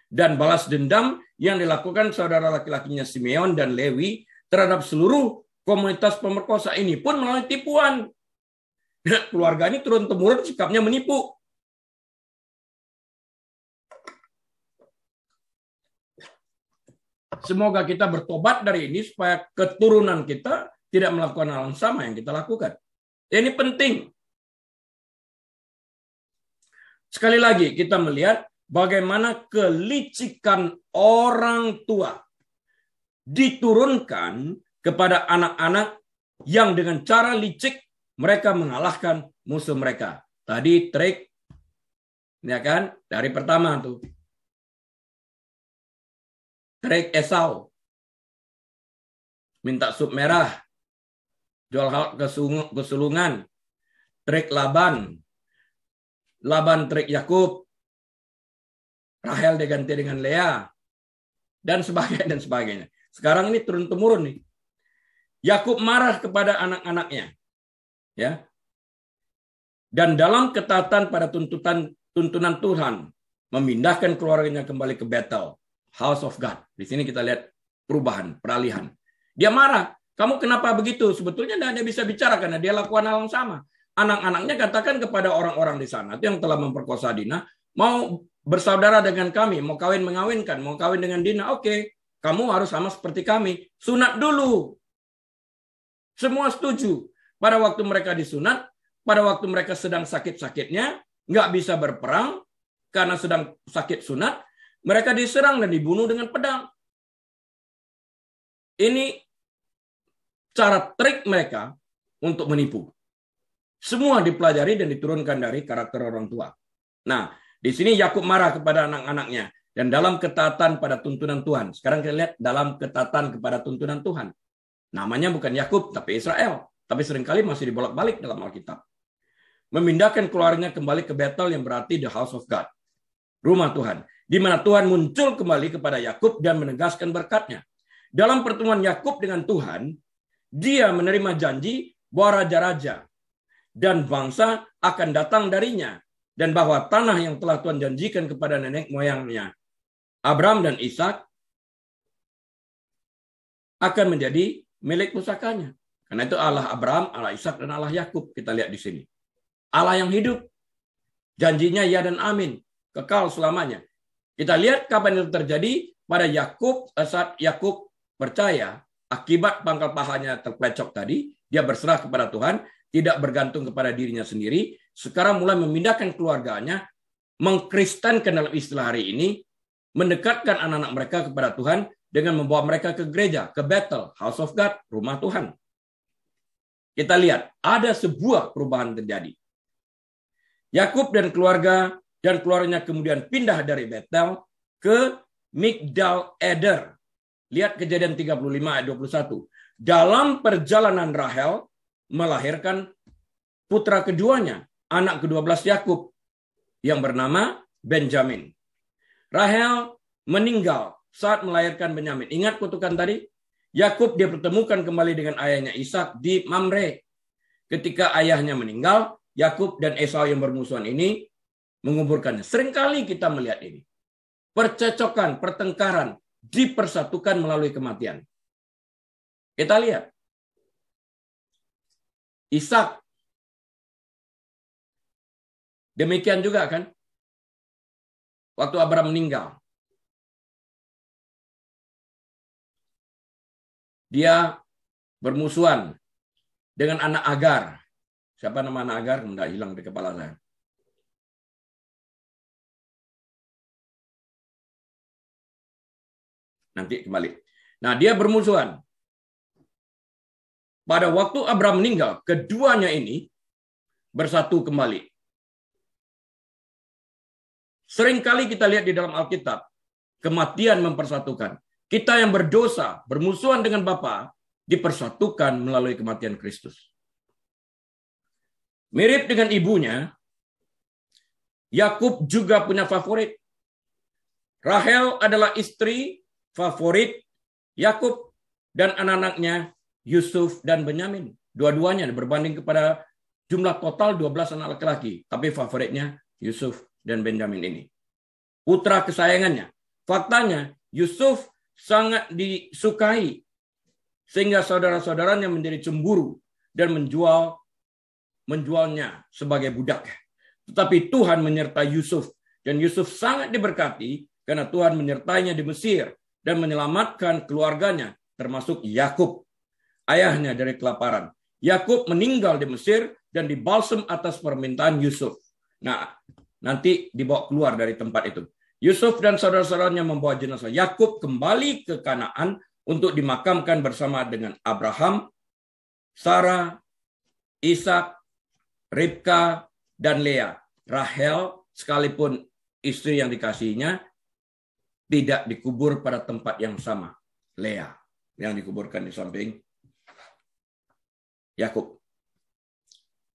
S1: dan balas dendam yang dilakukan saudara laki-lakinya Simeon dan Lewi terhadap seluruh komunitas pemerkosa ini pun melalui tipuan. Keluarga ini turun-temurun sikapnya menipu. Semoga kita bertobat dari ini supaya keturunan kita tidak melakukan hal yang sama yang kita lakukan. Ini penting. Sekali lagi kita melihat bagaimana kelicikan orang tua diturunkan kepada anak-anak yang dengan cara licik mereka mengalahkan musuh mereka. Tadi trik, ya kan? Dari pertama tuh. Trik Esau. Minta sup merah. Jual hal kesulungan. Trik Laban. Laban trik Yakub. Rahel diganti dengan Lea. Dan sebagainya. Sekarang ini turun-temurun nih. Yakub marah kepada anak-anaknya. Ya. Dan dalam ketaatan pada tuntunan Tuhan. Memindahkan keluarganya kembali ke Bethel. House of God. Di sini kita lihat perubahan, peralihan. Dia marah. Kamu kenapa begitu? Sebetulnya tidak bisa bicara karena dia lakukan hal yang sama. Anak-anaknya katakan kepada orang-orang di sana yang telah memperkosa Dina, mau bersaudara dengan kami, mau mengawinkan, mau kawin dengan Dina. Oke, kamu harus sama seperti kami. Sunat dulu. Semua setuju. Pada waktu mereka disunat, pada waktu mereka sedang sakit-sakitnya, nggak bisa berperang karena sedang sakit sunat, mereka diserang dan dibunuh dengan pedang. Ini cara trik mereka untuk menipu. Semua dipelajari dan diturunkan dari karakter orang tua. Nah, di sini Yakub marah kepada anak-anaknya dan dalam ketaatan pada tuntunan Tuhan. Sekarang kita lihat dalam ketaatan kepada tuntunan Tuhan. Namanya bukan Yakub tapi Israel, tapi seringkali masih dibolak-balik dalam Alkitab. Memindahkan keluarganya kembali ke Bethel yang berarti the house of God. Rumah Tuhan, di mana Tuhan muncul kembali kepada Yakub dan menegaskan berkat-Nya. Dalam pertemuan Yakub dengan Tuhan, dia menerima janji bahwa raja-raja dan bangsa akan datang darinya dan bahwa tanah yang telah Tuhan janjikan kepada nenek moyangnya, Abraham dan Ishak, akan menjadi milik pusakanya. Karena itu Allah Abraham, Allah Ishak, dan Allah Yakub kita lihat di sini. Allah yang hidup, janjinya ya dan amin, kekal selamanya. Kita lihat kapan itu terjadi pada Yakub, saat Yakub percaya akibat pangkal pahanya terplecok tadi, dia berserah kepada Tuhan, tidak bergantung kepada dirinya sendiri, sekarang mulai memindahkan keluarganya, mengkristenkan dalam istilah hari ini, mendekatkan anak-anak mereka kepada Tuhan, dengan membawa mereka ke gereja, ke Bethel, House of God, rumah Tuhan. Kita lihat, ada sebuah perubahan terjadi. Yakub dan keluarganya kemudian pindah dari Bethel ke Migdal Eder. Lihat Kejadian 35 ayat 21. Dalam perjalanan Rahel melahirkan putra keduanya, anak ke-12 Yakub yang bernama Benjamin. Rahel meninggal saat melahirkan Benyamin. Ingat kutukan tadi? Yakub dipertemukan kembali dengan ayahnya Ishak di Mamre. Ketika ayahnya meninggal, Yakub dan Esau yang bermusuhan ini menguburkannya. Seringkali kita melihat ini. Percecokan, pertengkaran dipersatukan melalui kematian. Kita lihat. Ishak. Demikian juga kan? Waktu Abraham meninggal. Dia bermusuhan dengan anak Agar. Siapa nama anak Agar? Tidak hilang di kepala saya. Nanti kembali. Nah, dia bermusuhan. Pada waktu Abraham meninggal, keduanya ini bersatu kembali. Seringkali kita lihat di dalam Alkitab, kematian mempersatukan. Kita yang berdosa, bermusuhan dengan Bapa, dipersatukan melalui kematian Kristus. Mirip dengan ibunya, Yakub juga punya favorit. Rahel adalah istri favorit Yakub dan anak-anaknya Yusuf dan Benyamin. Dua-duanya berbanding kepada jumlah total 12 anak laki-laki. Tapi favoritnya Yusuf dan Benyamin ini. Putra kesayangannya. Faktanya Yusuf sangat disukai sehingga saudara-saudaranya menjadi cemburu dan menjualnya sebagai budak. Tetapi Tuhan menyertai Yusuf dan Yusuf sangat diberkati karena Tuhan menyertainya di Mesir dan menyelamatkan keluarganya termasuk Yakub, ayahnya dari kelaparan. Yakub meninggal di Mesir dan dibalsem atas permintaan Yusuf. Nah, nanti dibawa keluar dari tempat itu. Yusuf dan saudara-saudaranya membawa jenazah Yakub kembali ke Kanaan untuk dimakamkan bersama dengan Abraham, Sarah, Ishak, Ribka, dan Lea. Rahel, sekalipun istri yang dikasihinya, tidak dikubur pada tempat yang sama. Lea yang dikuburkan di samping Yakub.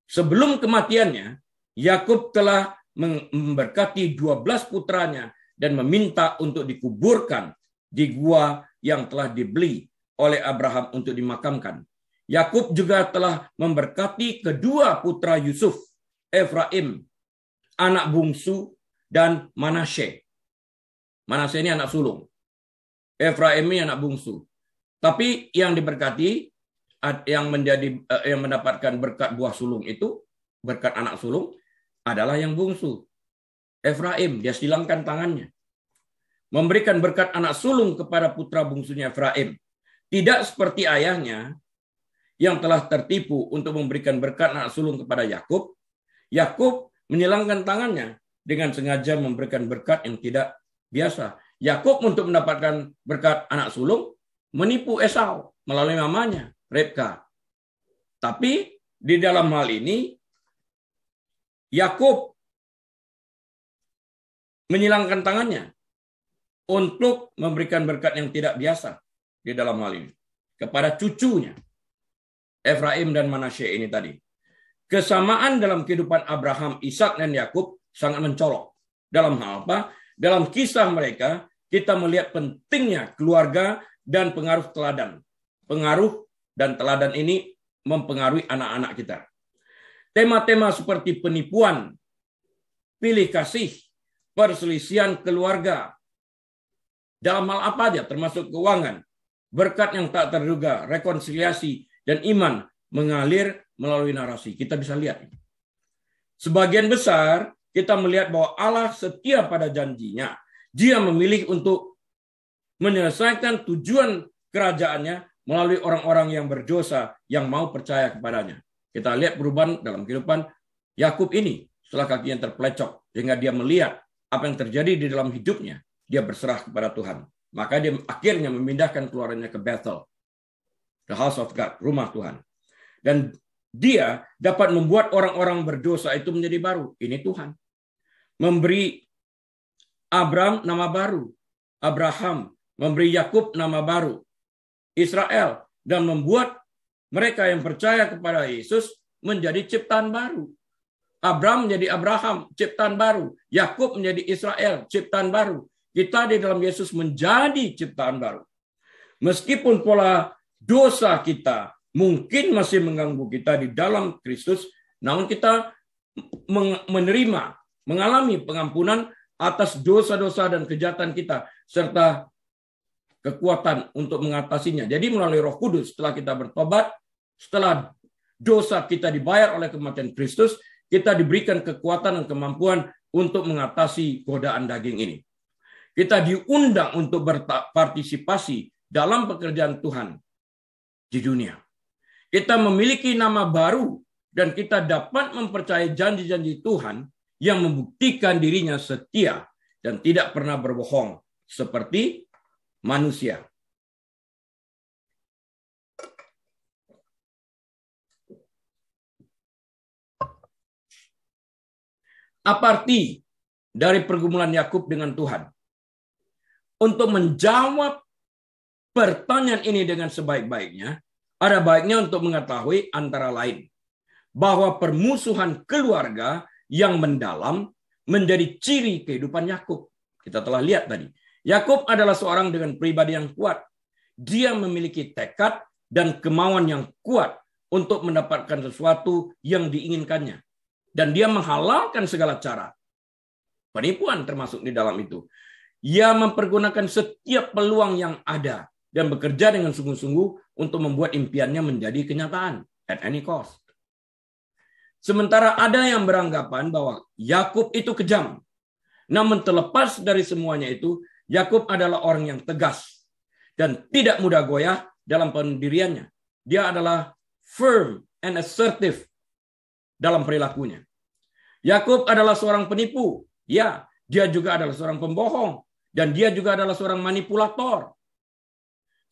S1: Sebelum kematiannya, Yakub telah memberkati 12 putranya dan meminta untuk dikuburkan di gua yang telah dibeli oleh Abraham untuk dimakamkan. Yakub juga telah memberkati kedua putra Yusuf, Efraim, anak bungsu, dan Manasye. Manasye ini anak sulung. Efraim ini anak bungsu. Tapi yang diberkati, yang mendapatkan berkat buah sulung itu, berkat anak sulung, adalah yang bungsu. Efraim, dia silangkan tangannya. Memberikan berkat anak sulung kepada putra bungsunya Efraim. Tidak seperti ayahnya yang telah tertipu untuk memberikan berkat anak sulung kepada Yakub. Yakub menyilangkan tangannya dengan sengaja memberikan berkat yang tidak biasa. Yakub untuk mendapatkan berkat anak sulung menipu Esau melalui mamanya, Ribka. Tapi di dalam hal ini Yakub menyilangkan tangannya untuk memberikan berkat yang tidak biasa di dalam hal ini kepada cucunya Efraim dan Manasye ini tadi. Kesamaan dalam kehidupan Abraham, Ishak, dan Yakub sangat mencolok. Dalam hal apa? Dalam kisah mereka, kita melihat pentingnya keluarga dan pengaruh teladan. Pengaruh dan teladan ini mempengaruhi anak-anak kita. Tema-tema seperti penipuan, pilih kasih, perselisihan keluarga, dalam hal apa aja, termasuk keuangan, berkat yang tak terduga, rekonsiliasi, dan iman mengalir melalui narasi. Kita bisa lihat. Sebagian besar kita melihat bahwa Allah setia pada janjinya. Dia memilih untuk menyelesaikan tujuan kerajaannya melalui orang-orang yang berdosa yang mau percaya kepadanya. Kita lihat perubahan dalam kehidupan Yakub ini setelah kakinya terpelecok sehingga dia melihat apa yang terjadi di dalam hidupnya. Dia berserah kepada Tuhan. Maka dia akhirnya memindahkan keluarganya ke Bethel, the house of God, rumah Tuhan. Dan dia dapat membuat orang-orang berdosa itu menjadi baru. Ini Tuhan. Memberi Abram nama baru, Abraham, memberi Yakub nama baru, Israel, dan membuat mereka yang percaya kepada Yesus menjadi ciptaan baru. Abram menjadi Abraham, ciptaan baru. Yakub menjadi Israel, ciptaan baru. Kita di dalam Yesus menjadi ciptaan baru. Meskipun pola dosa kita mungkin masih mengganggu kita di dalam Kristus, namun kita mengalami pengampunan atas dosa-dosa dan kejahatan kita, serta kekuatan untuk mengatasinya. Jadi melalui Roh Kudus, setelah kita bertobat, setelah dosa kita dibayar oleh kematian Kristus, kita diberikan kekuatan dan kemampuan untuk mengatasi godaan daging ini. Kita diundang untuk berpartisipasi dalam pekerjaan Tuhan di dunia. Kita memiliki nama baru dan kita dapat mempercayai janji-janji Tuhan yang membuktikan dirinya setia dan tidak pernah berbohong seperti manusia. Apa arti dari pergumulan Yakub dengan Tuhan? Untuk menjawab pertanyaan ini dengan sebaik-baiknya, ada baiknya untuk mengetahui antara lain bahwa permusuhan keluarga yang mendalam menjadi ciri kehidupan Yakub. Kita telah lihat tadi. Yakub adalah seorang dengan pribadi yang kuat. Dia memiliki tekad dan kemauan yang kuat untuk mendapatkan sesuatu yang diinginkannya. Dan dia menghalalkan segala cara. Penipuan termasuk di dalam itu. Ia mempergunakan setiap peluang yang ada dan bekerja dengan sungguh-sungguh untuk membuat impiannya menjadi kenyataan at any cost. Sementara ada yang beranggapan bahwa Yakub itu kejam. Namun terlepas dari semuanya itu, Yakub adalah orang yang tegas dan tidak mudah goyah dalam pendiriannya. Dia adalah firm and assertive dalam perilakunya. Yakub adalah seorang penipu. Ya, dia juga adalah seorang pembohong. Dan dia juga adalah seorang manipulator.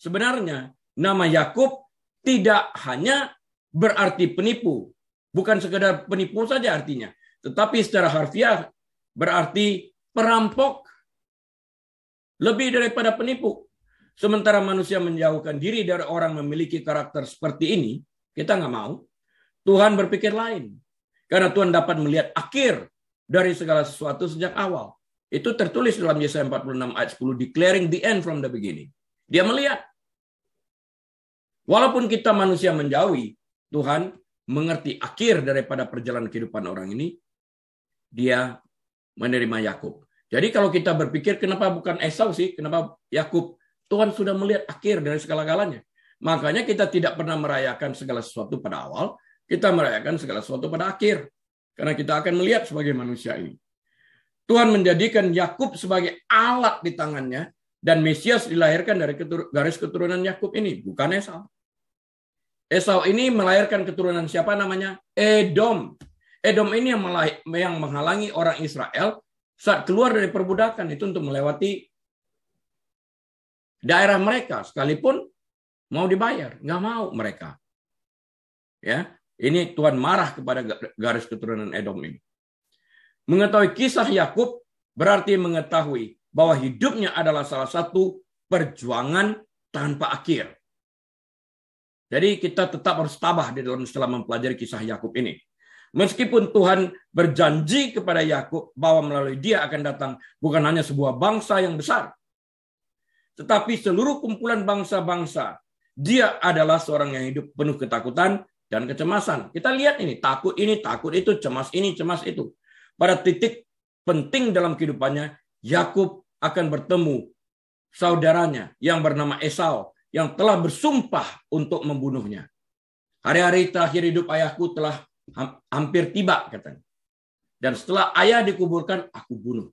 S1: Sebenarnya, nama Yakub tidak hanya berarti penipu. Bukan sekedar penipu saja artinya. Tetapi secara harfiah berarti perampok. Lebih daripada penipu. Sementara manusia menjauhkan diri dari orang memiliki karakter seperti ini, kita nggak mau. Tuhan berpikir lain. Karena Tuhan dapat melihat akhir dari segala sesuatu sejak awal. Itu tertulis dalam Yesaya 46 ayat 10, declaring the end from the beginning. Dia melihat. Walaupun kita manusia menjauhi, Tuhan mengerti akhir daripada perjalanan kehidupan orang ini. Dia menerima Yakub. Jadi kalau kita berpikir, kenapa bukan Esau sih? Kenapa Yakub? Tuhan sudah melihat akhir dari segala-galanya. Makanya kita tidak pernah merayakan segala sesuatu pada awal. Kita merayakan segala sesuatu pada akhir. Karena kita akan melihat sebagai manusia ini. Tuhan menjadikan Yakub sebagai alat di tangannya. Dan Mesias dilahirkan dari garis keturunan Yakub ini. Bukan Esau. Esau ini melahirkan keturunan siapa namanya? Edom. Edom ini yang menghalangi orang Israel saat keluar dari perbudakan itu untuk melewati daerah mereka. Sekalipun mau dibayar. Nggak mau mereka. Ya. Ini Tuhan marah kepada garis keturunan Edom ini. Mengetahui kisah Yakub berarti mengetahui bahwa hidupnya adalah salah satu perjuangan tanpa akhir. Jadi kita tetap harus tabah di dalam setelah mempelajari kisah Yakub ini. Meskipun Tuhan berjanji kepada Yakub bahwa melalui dia akan datang bukan hanya sebuah bangsa yang besar, tetapi seluruh kumpulan bangsa-bangsa. Dia adalah seorang yang hidup penuh ketakutan dan kecemasan. Kita lihat ini, takut itu, cemas ini, cemas itu. Pada titik penting dalam kehidupannya, Yakub akan bertemu saudaranya yang bernama Esau, yang telah bersumpah untuk membunuhnya. Hari-hari terakhir hidup ayahku telah hampir tiba, katanya. Dan setelah ayah dikuburkan, aku bunuh.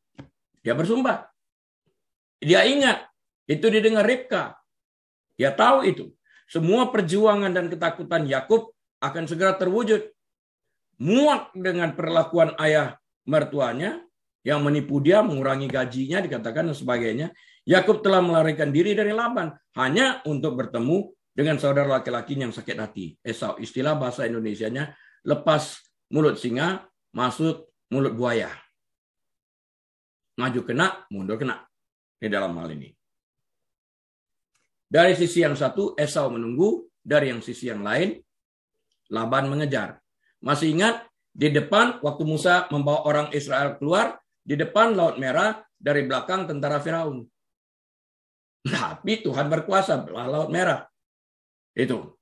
S1: Dia bersumpah. Dia ingat, itu didengar Ribka. Dia tahu itu. Semua perjuangan dan ketakutan Yakub akan segera terwujud. Muak dengan perlakuan ayah mertuanya yang menipu dia, mengurangi gajinya, dikatakan dan sebagainya. Yakub telah melarikan diri dari Laban hanya untuk bertemu dengan saudara laki-laki yang sakit hati, Esau. Istilah bahasa Indonesianya, lepas mulut singa, masuk mulut buaya. Maju kena, mundur kena. Di dalam hal ini. Dari sisi yang satu, Esau menunggu. Dari yang sisi yang lain, Laban mengejar. Masih ingat, di depan waktu Musa membawa orang Israel keluar, di depan Laut Merah, dari belakang tentara Firaun. Tapi Tuhan berkuasa belah Laut Merah. Itu.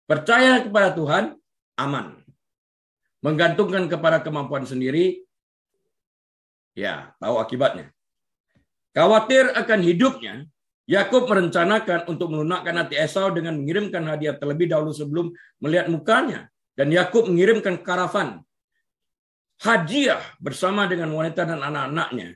S1: Percaya kepada Tuhan, aman. Menggantungkan kepada kemampuan sendiri, ya tahu akibatnya. Khawatir akan hidupnya, Yakub merencanakan untuk melunakkan hati Esau dengan mengirimkan hadiah terlebih dahulu sebelum melihat mukanya. Dan Yakub mengirimkan karavan hadiah bersama dengan wanita dan anak-anaknya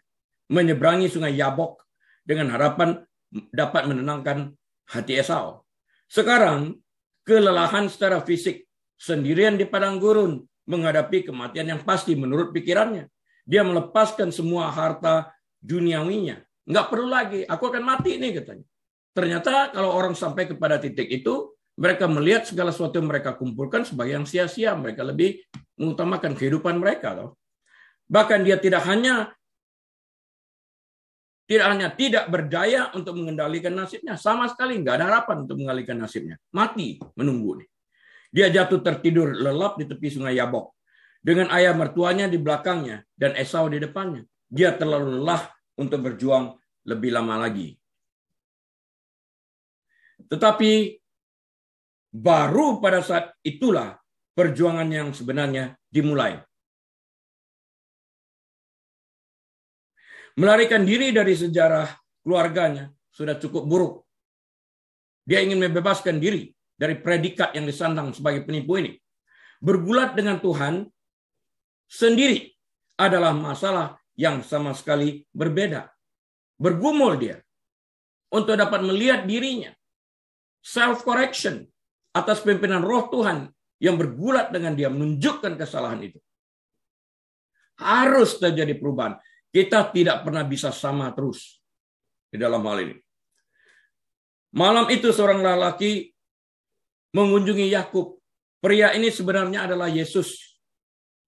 S1: menyeberangi sungai Yabok dengan harapan dapat menenangkan hati Esau. Sekarang, kelelahan secara fisik, sendirian di padang gurun, menghadapi kematian yang pasti menurut pikirannya. Dia melepaskan semua harta duniawinya. Nggak perlu lagi, aku akan mati nih katanya. Ternyata kalau orang sampai kepada titik itu, mereka melihat segala sesuatu yang mereka kumpulkan sebagai yang sia-sia. Mereka lebih mengutamakan kehidupan mereka. Loh. Bahkan dia tidak hanya tidak berdaya untuk mengendalikan nasibnya. Sama sekali nggak ada harapan untuk mengendalikan nasibnya. Mati menunggu nih. Dia jatuh tertidur lelap di tepi sungai Yabok. Dengan ayah mertuanya di belakangnya dan Esau di depannya. Dia terlalu lelah untuk berjuang lebih lama lagi. Tetapi baru pada saat itulah perjuangan yang sebenarnya dimulai. Melarikan diri dari sejarah keluarganya sudah cukup buruk. Dia ingin membebaskan diri dari predikat yang disandang sebagai penipu ini. Bergulat dengan Tuhan sendiri adalah masalah yang sama sekali berbeda. Bergumul dia untuk dapat melihat dirinya. Self-correction atas pimpinan roh Tuhan yang bergulat dengan dia menunjukkan kesalahan itu. Harus terjadi perubahan. Kita tidak pernah bisa sama terus di dalam hal ini. Malam itu seorang lelaki mengunjungi Yakub. Pria ini sebenarnya adalah Yesus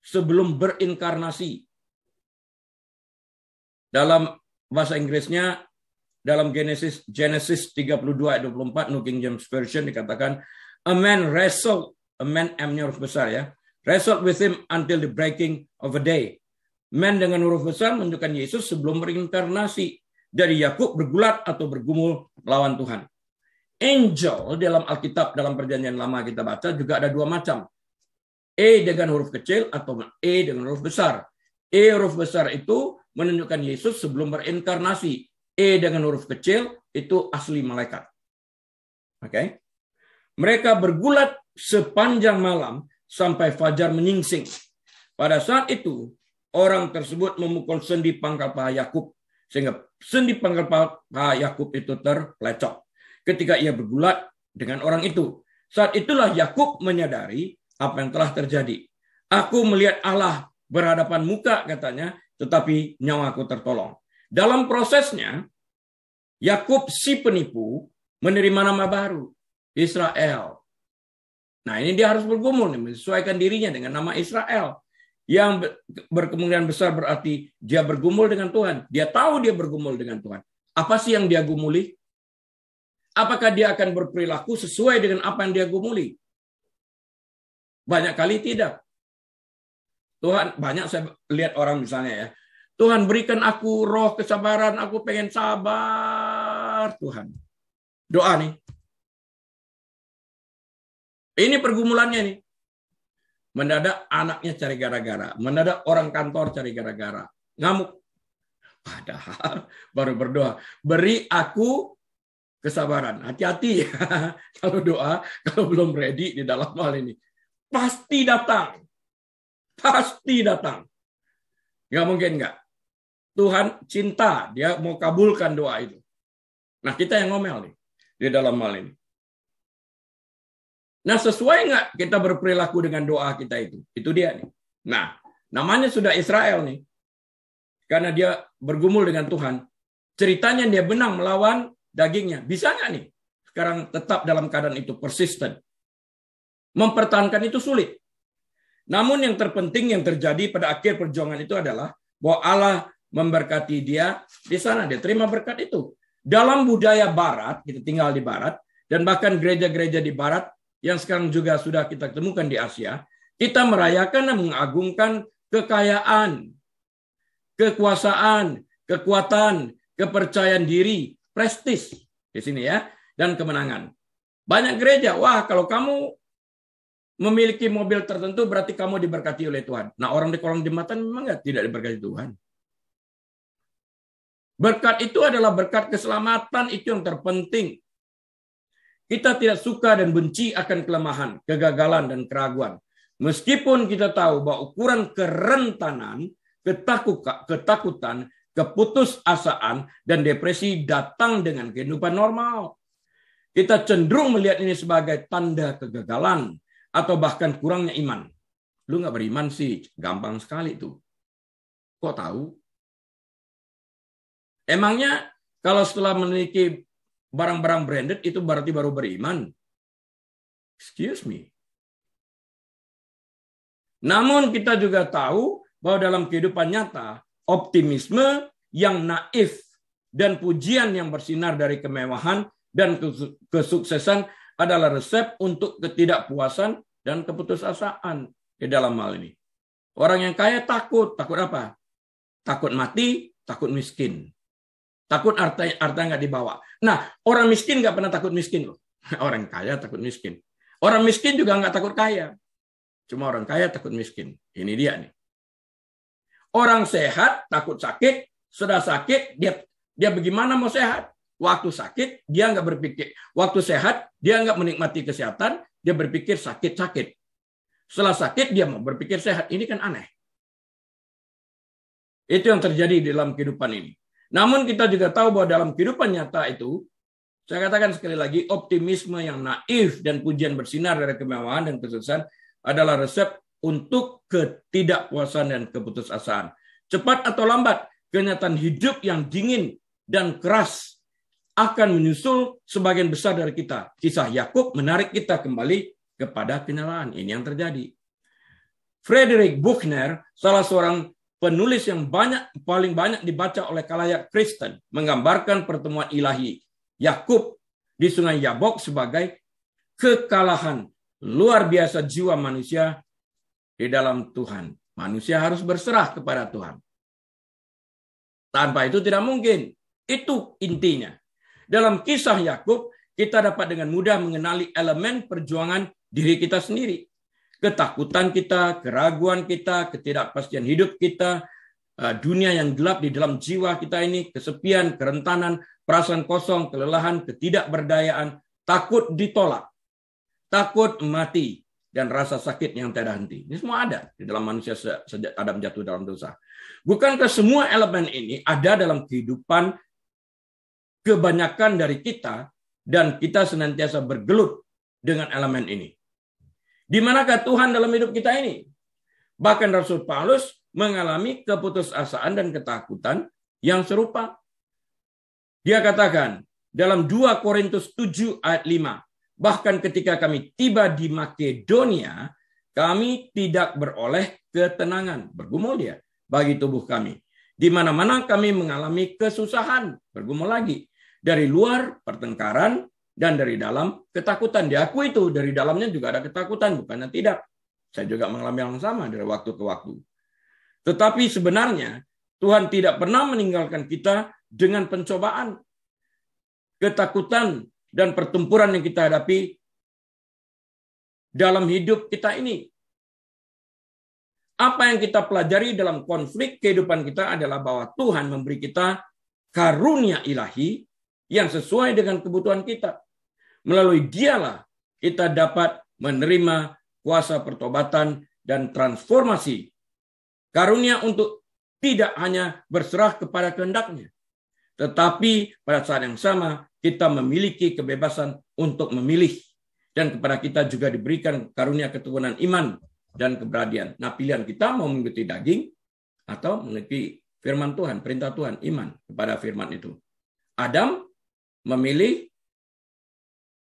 S1: sebelum berinkarnasi. Dalam bahasa Inggrisnya, dalam Genesis 32 ayat 24, New King James Version dikatakan, a man, M-nya huruf besar ya, wrestled with him until the breaking of a day. Man dengan huruf besar menunjukkan Yesus sebelum berinkarnasi. Dari Yakub bergulat atau bergumul melawan Tuhan. Angel dalam Alkitab, dalam perjanjian lama kita baca, juga ada dua macam. E dengan huruf kecil atau E dengan huruf besar. E huruf besar itu menunjukkan Yesus sebelum berinkarnasi. E dengan huruf kecil itu asli malaikat. Oke. Mereka bergulat sepanjang malam sampai fajar menyingsing. Pada saat itu, orang tersebut memukul sendi pangkal paha Yakub sehingga sendi pangkal paha Yakub itu terpelecok ketika ia bergulat dengan orang itu. Saat itulah Yakub menyadari apa yang telah terjadi. Aku melihat Allah berhadapan muka, katanya, tetapi nyawaku tertolong. Dalam prosesnya, Yakub si penipu menerima nama baru, Israel. Nah, ini dia harus bergumul, menyesuaikan dirinya dengan nama Israel. Yang berkemungkinan besar berarti dia bergumul dengan Tuhan. Dia tahu dia bergumul dengan Tuhan. Apa sih yang dia gumuli? Apakah dia akan berperilaku sesuai dengan apa yang dia gumuli? Banyak kali tidak. Tuhan, banyak saya lihat orang misalnya ya, Tuhan berikan aku roh kesabaran, aku pengen sabar, Tuhan. Doa nih. Ini pergumulannya nih. Mendadak anaknya cari gara-gara. Mendadak orang kantor cari gara-gara. Ngamuk. Padahal baru berdoa. Beri aku kesabaran. Hati-hati ya. Kalau doa, kalau belum ready di dalam hal ini. Pasti datang. Pasti datang. Nggak mungkin nggak. Tuhan cinta. Dia mau kabulkan doa itu. Nah, kita yang ngomel nih. Di dalam hal ini. Nah, sesuai nggak kita berperilaku dengan doa kita itu? Itu dia nih. Nah, namanya sudah Israel nih. Karena dia bergumul dengan Tuhan. ceritanya dia menang melawan dagingnya. Bisa nggak nih? Sekarang tetap dalam keadaan itu persisten. Mempertahankan itu sulit. Namun yang terpenting yang terjadi pada akhir perjuangan itu adalah bahwa Allah memberkati dia di sana. Dia terima berkat itu. Dalam budaya Barat, kita tinggal di Barat, dan bahkan gereja-gereja di Barat yang sekarang juga sudah kita temukan di Asia, kita merayakan dan mengagungkan kekayaan, kekuasaan, kekuatan, kepercayaan diri, prestis di sini ya, dan kemenangan. Banyak gereja, wah kalau kamu memiliki mobil tertentu berarti kamu diberkati oleh Tuhan. Nah, orang di kolong jembatan memang tidak diberkati Tuhan. Berkat itu adalah berkat keselamatan, itu yang terpenting. Kita tidak suka dan benci akan kelemahan, kegagalan, dan keraguan. Meskipun kita tahu bahwa ukuran kerentanan, ketakutan, keputusasaan, dan depresi datang dengan kehidupan normal. Kita cenderung melihat ini sebagai tanda kegagalan, atau bahkan kurangnya iman. Lu nggak beriman sih, gampang sekali tuh. Kok tahu? Emangnya kalau setelah memiliki barang-barang branded itu berarti baru beriman? Excuse me. Namun kita juga tahu bahwa dalam kehidupan nyata, optimisme yang naif dan pujian yang bersinar dari kemewahan dan kesuksesan adalah resep untuk ketidakpuasan dan keputusasaan di dalam hal ini. Orang yang kaya takut apa? Takut mati, takut miskin. Takut harta nggak dibawa. Nah, orang miskin nggak pernah takut miskin loh. Orang kaya takut miskin. Orang miskin juga nggak takut kaya. Cuma orang kaya takut miskin. Ini dia nih. Orang sehat takut sakit. Sudah sakit, dia bagaimana mau sehat? Waktu sakit, dia nggak berpikir. Waktu sehat, dia nggak menikmati kesehatan. Dia berpikir sakit-sakit. Setelah sakit, dia mau berpikir sehat. Ini kan aneh. Itu yang terjadi di dalam kehidupan ini. Namun kita juga tahu bahwa dalam kehidupan nyata itu, saya katakan sekali lagi, optimisme yang naif dan pujian bersinar dari kemewahan dan kesuksesan adalah resep untuk ketidakpuasan dan keputusasaan. Cepat atau lambat, kenyataan hidup yang dingin dan keras akan menyusul sebagian besar dari kita. Kisah Yakub menarik kita kembali kepada kenyataan. Ini yang terjadi. Frederick Buechner, salah seorang penulis yang paling banyak dibaca oleh khalayak Kristen, menggambarkan pertemuan ilahi Yakub di Sungai Yabok sebagai kekalahan luar biasa jiwa manusia di dalam Tuhan. Manusia harus berserah kepada Tuhan. Tanpa itu tidak mungkin. Itu intinya. Dalam kisah Yakub, kita dapat dengan mudah mengenali elemen perjuangan diri kita sendiri. Ketakutan kita, keraguan kita, ketidakpastian hidup kita, dunia yang gelap di dalam jiwa kita ini, kesepian, kerentanan, perasaan kosong, kelelahan, ketidakberdayaan, takut ditolak, takut mati, dan rasa sakit yang tiada henti. Ini semua ada di dalam manusia sejak Adam jatuh dalam dosa. Bukankah semua elemen ini ada dalam kehidupan kebanyakan dari kita, dan kita senantiasa bergelut dengan elemen ini? Di manakah Tuhan dalam hidup kita ini? Bahkan Rasul Paulus mengalami keputusasaan dan ketakutan yang serupa. Dia katakan dalam 2 Korintus 7 ayat 5, bahkan ketika kami tiba di Makedonia, kami tidak beroleh ketenangan, bergumul dia, bagi tubuh kami. Di mana-mana kami mengalami kesusahan, bergumul lagi. Dari luar pertengkaran, dan dari dalam ketakutan. Diakui itu, dari dalamnya juga ada ketakutan, bukannya tidak. Saya juga mengalami hal yang sama dari waktu ke waktu. Tetapi sebenarnya Tuhan tidak pernah meninggalkan kita dengan pencobaan, ketakutan, dan pertempuran yang kita hadapi dalam hidup kita ini. Apa yang kita pelajari dalam konflik kehidupan kita adalah bahwa Tuhan memberi kita karunia ilahi yang sesuai dengan kebutuhan kita. Melalui dialah kita dapat menerima kuasa pertobatan dan transformasi. Karunia untuk tidak hanya berserah kepada kehendaknya, tetapi pada saat yang sama kita memiliki kebebasan untuk memilih. Dan kepada kita juga diberikan karunia keturunan iman dan keberanian. Nah, pilihan kita mau mengikuti daging atau mengikuti firman Tuhan, perintah Tuhan, iman kepada firman itu. Adam memilih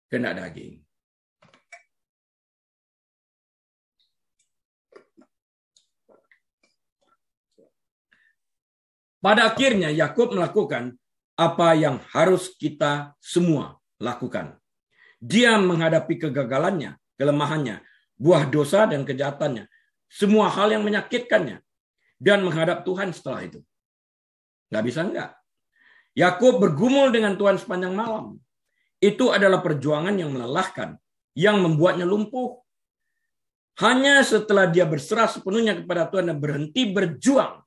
S1: kehendak daging. Pada akhirnya Yakub melakukan apa yang harus kita semua lakukan. Dia menghadapi kegagalannya, kelemahannya, buah dosa dan kejahatannya, semua hal yang menyakitkannya, dan menghadap Tuhan setelah itu. Nggak bisa enggak. Yakub bergumul dengan Tuhan sepanjang malam. Itu adalah perjuangan yang melelahkan, yang membuatnya lumpuh. Hanya setelah dia berserah sepenuhnya kepada Tuhan dan berhenti berjuang,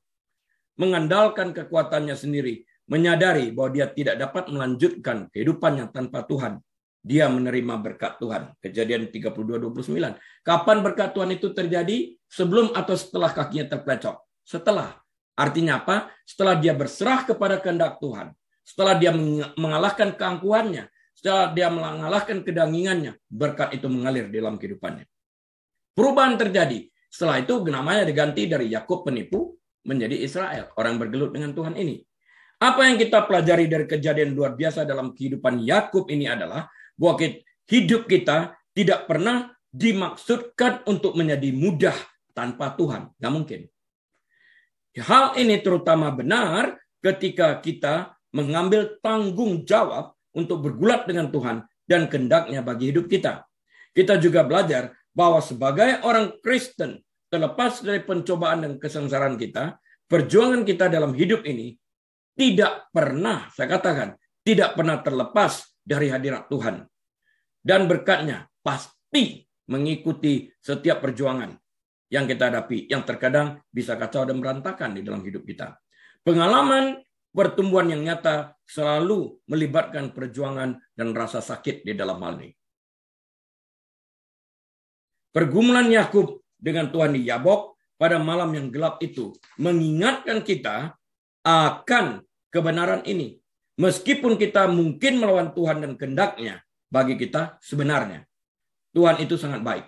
S1: mengandalkan kekuatannya sendiri, menyadari bahwa dia tidak dapat melanjutkan kehidupannya tanpa Tuhan, dia menerima berkat Tuhan. Kejadian 32:29. Kapan berkat Tuhan itu terjadi? Sebelum atau setelah kakinya terplecok? Setelah. Artinya apa? Setelah dia berserah kepada kehendak Tuhan. Setelah dia mengalahkan keangkuhannya. Setelah dia mengalahkan kedangingannya. Berkat itu mengalir dalam kehidupannya. Perubahan terjadi. Setelah itu namanya diganti dari Yakub penipu menjadi Israel. Orang bergelut dengan Tuhan ini. Apa yang kita pelajari dari kejadian luar biasa dalam kehidupan Yakub ini adalah bahwa hidup kita tidak pernah dimaksudkan untuk menjadi mudah tanpa Tuhan. Nggak mungkin. Hal ini terutama benar ketika kita mengambil tanggung jawab untuk bergulat dengan Tuhan dan kehendaknya bagi hidup kita. Kita juga belajar bahwa sebagai orang Kristen, terlepas dari pencobaan dan kesengsaraan kita, perjuangan kita dalam hidup ini tidak pernah, saya katakan, tidak pernah terlepas dari hadirat Tuhan. Dan berkatnya pasti mengikuti setiap perjuangan yang kita hadapi, yang terkadang bisa kacau dan berantakan di dalam hidup kita. Pengalaman pertumbuhan yang nyata selalu melibatkan perjuangan dan rasa sakit di dalam hal ini. Pergumulan Yakub dengan Tuhan di Yabok pada malam yang gelap itu mengingatkan kita akan kebenaran ini. Meskipun kita mungkin melawan Tuhan dan kehendaknya bagi kita sebenarnya. Tuhan itu sangat baik.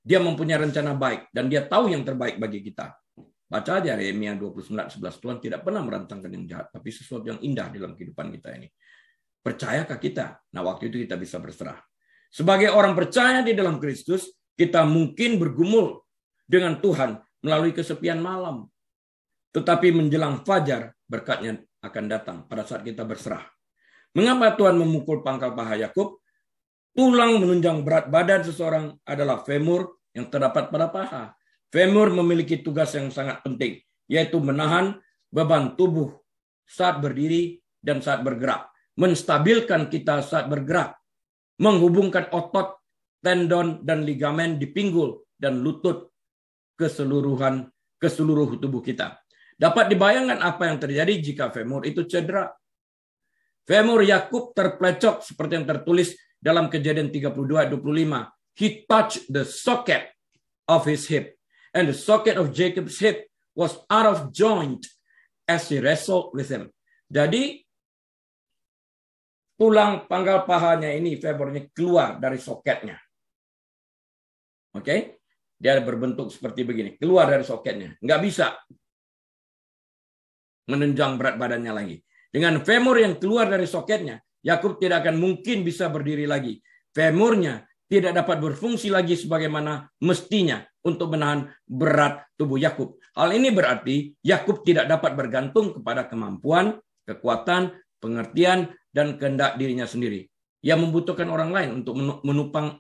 S1: Dia mempunyai rencana baik dan dia tahu yang terbaik bagi kita. Baca aja Yeremia 29:11. Tuhan tidak pernah merancangkan yang jahat, tapi sesuatu yang indah dalam kehidupan kita ini. Percayakah kita? Nah, waktu itu kita bisa berserah. Sebagai orang percaya di dalam Kristus, kita mungkin bergumul dengan Tuhan melalui kesepian malam. Tetapi menjelang fajar, berkatnya akan datang pada saat kita berserah. Mengapa Tuhan memukul pangkal paha Yakub? Tulang menunjang berat badan seseorang adalah femur yang terdapat pada paha. Femur memiliki tugas yang sangat penting, yaitu menahan beban tubuh saat berdiri dan saat bergerak. Menstabilkan kita saat bergerak. Menghubungkan otot, tendon, dan ligamen di pinggul dan lutut ke seluruh tubuh kita. Dapat dibayangkan apa yang terjadi jika femur itu cedera. Femur Yakub terplecok seperti yang tertulis dalam Kejadian 32:25. He touched the socket of his hip, and the socket of Jacob's hip was out of joint as he wrestled with him. Jadi tulang pangkal pahanya ini, femurnya keluar dari soketnya. Oke? Dia berbentuk seperti begini, keluar dari soketnya. Nggak bisa menunjang berat badannya lagi. Dengan femur yang keluar dari soketnya, Yakub tidak akan mungkin bisa berdiri lagi. Femurnya tidak dapat berfungsi lagi sebagaimana mestinya untuk menahan berat tubuh Yakub. Hal ini berarti Yakub tidak dapat bergantung kepada kemampuan, kekuatan, pengertian, dan kehendak dirinya sendiri. Ia membutuhkan orang lain untuk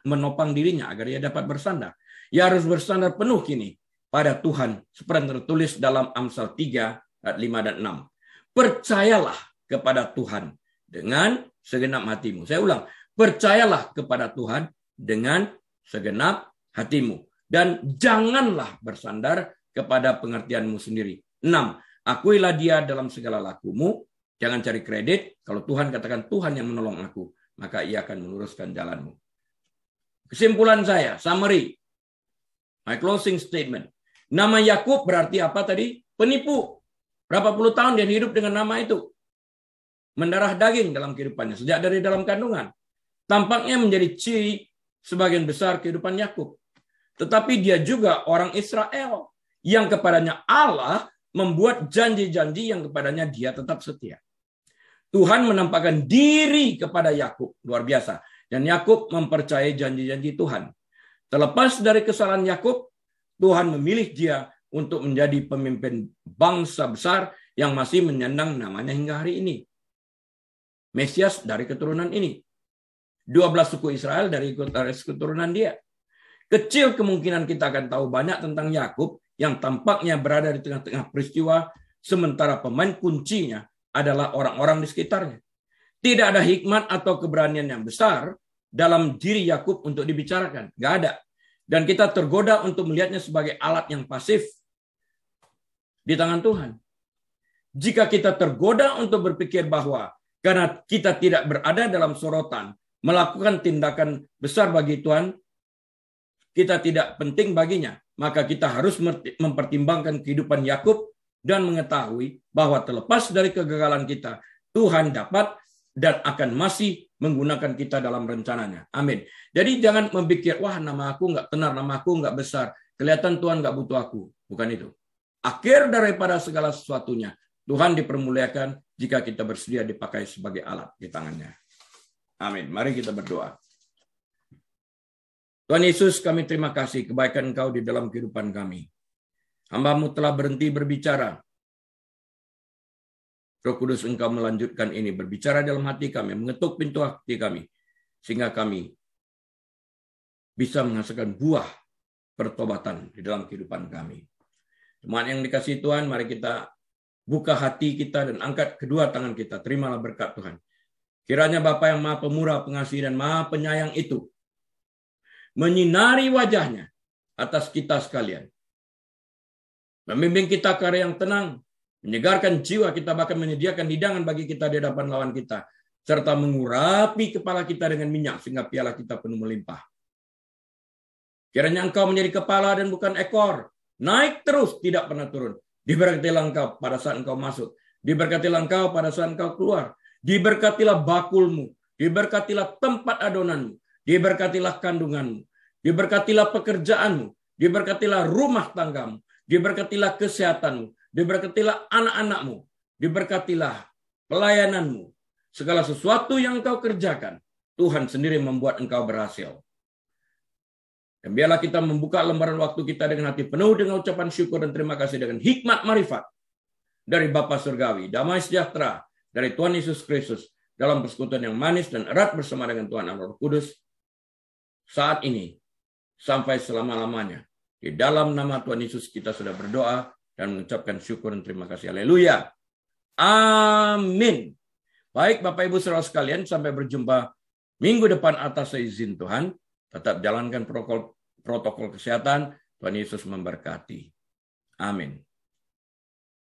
S1: menopang dirinya agar ia dapat bersandar. Ia harus bersandar penuh kini pada Tuhan, seperti yang tertulis dalam Amsal 3 ayat 5 dan 6. Percayalah kepada Tuhan dengan segenap hatimu. Saya ulang, percayalah kepada Tuhan dengan segenap hatimu. Dan janganlah bersandar kepada pengertianmu sendiri. 6. Akuilah dia dalam segala lakumu. Jangan cari kredit. Kalau Tuhan katakan Tuhan yang menolong aku, maka ia akan meluruskan jalanmu. Kesimpulan saya, summary. My closing statement. Nama Yakub berarti apa tadi? Penipu. Berapa puluh tahun dia hidup dengan nama itu. Mendarah daging dalam kehidupannya. Sejak dari dalam kandungan. Tampaknya menjadi ciri sebagian besar kehidupan Yakub. Tetapi dia juga orang Israel. Yang kepadanya Allah membuat janji-janji yang kepadanya dia tetap setia. Tuhan menampakkan diri kepada Yakub. Luar biasa. Dan Yakub mempercayai janji-janji Tuhan. Terlepas dari kesalahan Yakub, Tuhan memilih dia untuk menjadi pemimpin bangsa besar yang masih menyandang namanya hingga hari ini. Mesias dari keturunan ini. 12 suku Israel dari keturunan dia. Kecil kemungkinan kita akan tahu banyak tentang Yakub yang tampaknya berada di tengah-tengah peristiwa, sementara pemain kuncinya adalah orang-orang di sekitarnya. Tidak ada hikmat atau keberanian yang besar dalam diri Yakub untuk dibicarakan. Nggak ada. Dan kita tergoda untuk melihatnya sebagai alat yang pasif di tangan Tuhan. Jika kita tergoda untuk berpikir bahwa karena kita tidak berada dalam sorotan, melakukan tindakan besar bagi Tuhan, kita tidak penting baginya, maka kita harus mempertimbangkan kehidupan Yakub dan mengetahui bahwa terlepas dari kegagalan kita, Tuhan dapat dan akan masih menggunakan kita dalam rencananya. Amin. Jadi jangan memikir, wah nama aku nggak tenar, nama aku nggak besar, kelihatan Tuhan nggak butuh aku. Bukan itu. Akhir daripada segala sesuatunya, Tuhan dipermuliakan jika kita bersedia dipakai sebagai alat di tangannya. Amin. Mari kita berdoa. Tuhan Yesus, kami terima kasih kebaikan Engkau di dalam kehidupan kami. Hamba-Mu telah berhenti berbicara. Roh Kudus, Engkau melanjutkan ini, berbicara dalam hati kami, mengetuk pintu hati kami, sehingga kami bisa menghasilkan buah pertobatan di dalam kehidupan kami. Jemaat yang dikasihi Tuhan, mari kita buka hati kita dan angkat kedua tangan kita. Terimalah berkat Tuhan. Kiranya Bapa yang Maha Pemurah, Pengasih, dan Maha Penyayang itu menyinari wajahnya atas kita sekalian. Membimbing kita ke arah yang tenang, menyegarkan jiwa kita, bahkan menyediakan hidangan bagi kita di hadapan lawan kita, serta mengurapi kepala kita dengan minyak sehingga piala kita penuh melimpah. Kiranya Engkau menjadi kepala dan bukan ekor, naik terus, tidak pernah turun. Diberkatilah Engkau pada saat Engkau masuk, diberkatilah Engkau pada saat Engkau keluar, diberkatilah bakulmu, diberkatilah tempat adonanmu, diberkatilah kandunganmu, diberkatilah pekerjaanmu, diberkatilah rumah tanggamu, diberkatilah kesehatanmu, diberkatilah anak-anakmu, diberkatilah pelayananmu. Segala sesuatu yang engkau kerjakan, Tuhan sendiri membuat engkau berhasil. Dan biarlah kita membuka lembaran waktu kita dengan hati penuh dengan ucapan syukur dan terima kasih dengan hikmat marifat dari Bapa Surgawi, damai sejahtera dari Tuhan Yesus Kristus dalam persekutuan yang manis dan erat bersama dengan Tuhan Allah Roh Kudus saat ini sampai selama-lamanya. Di dalam nama Tuhan Yesus kita sudah berdoa dan mengucapkan syukur dan terima kasih. Haleluya. Amin. Baik Bapak Ibu saudara sekalian, sampai berjumpa minggu depan atas izin Tuhan. Tetap jalankan protokol kesehatan. Tuhan Yesus memberkati. Amin.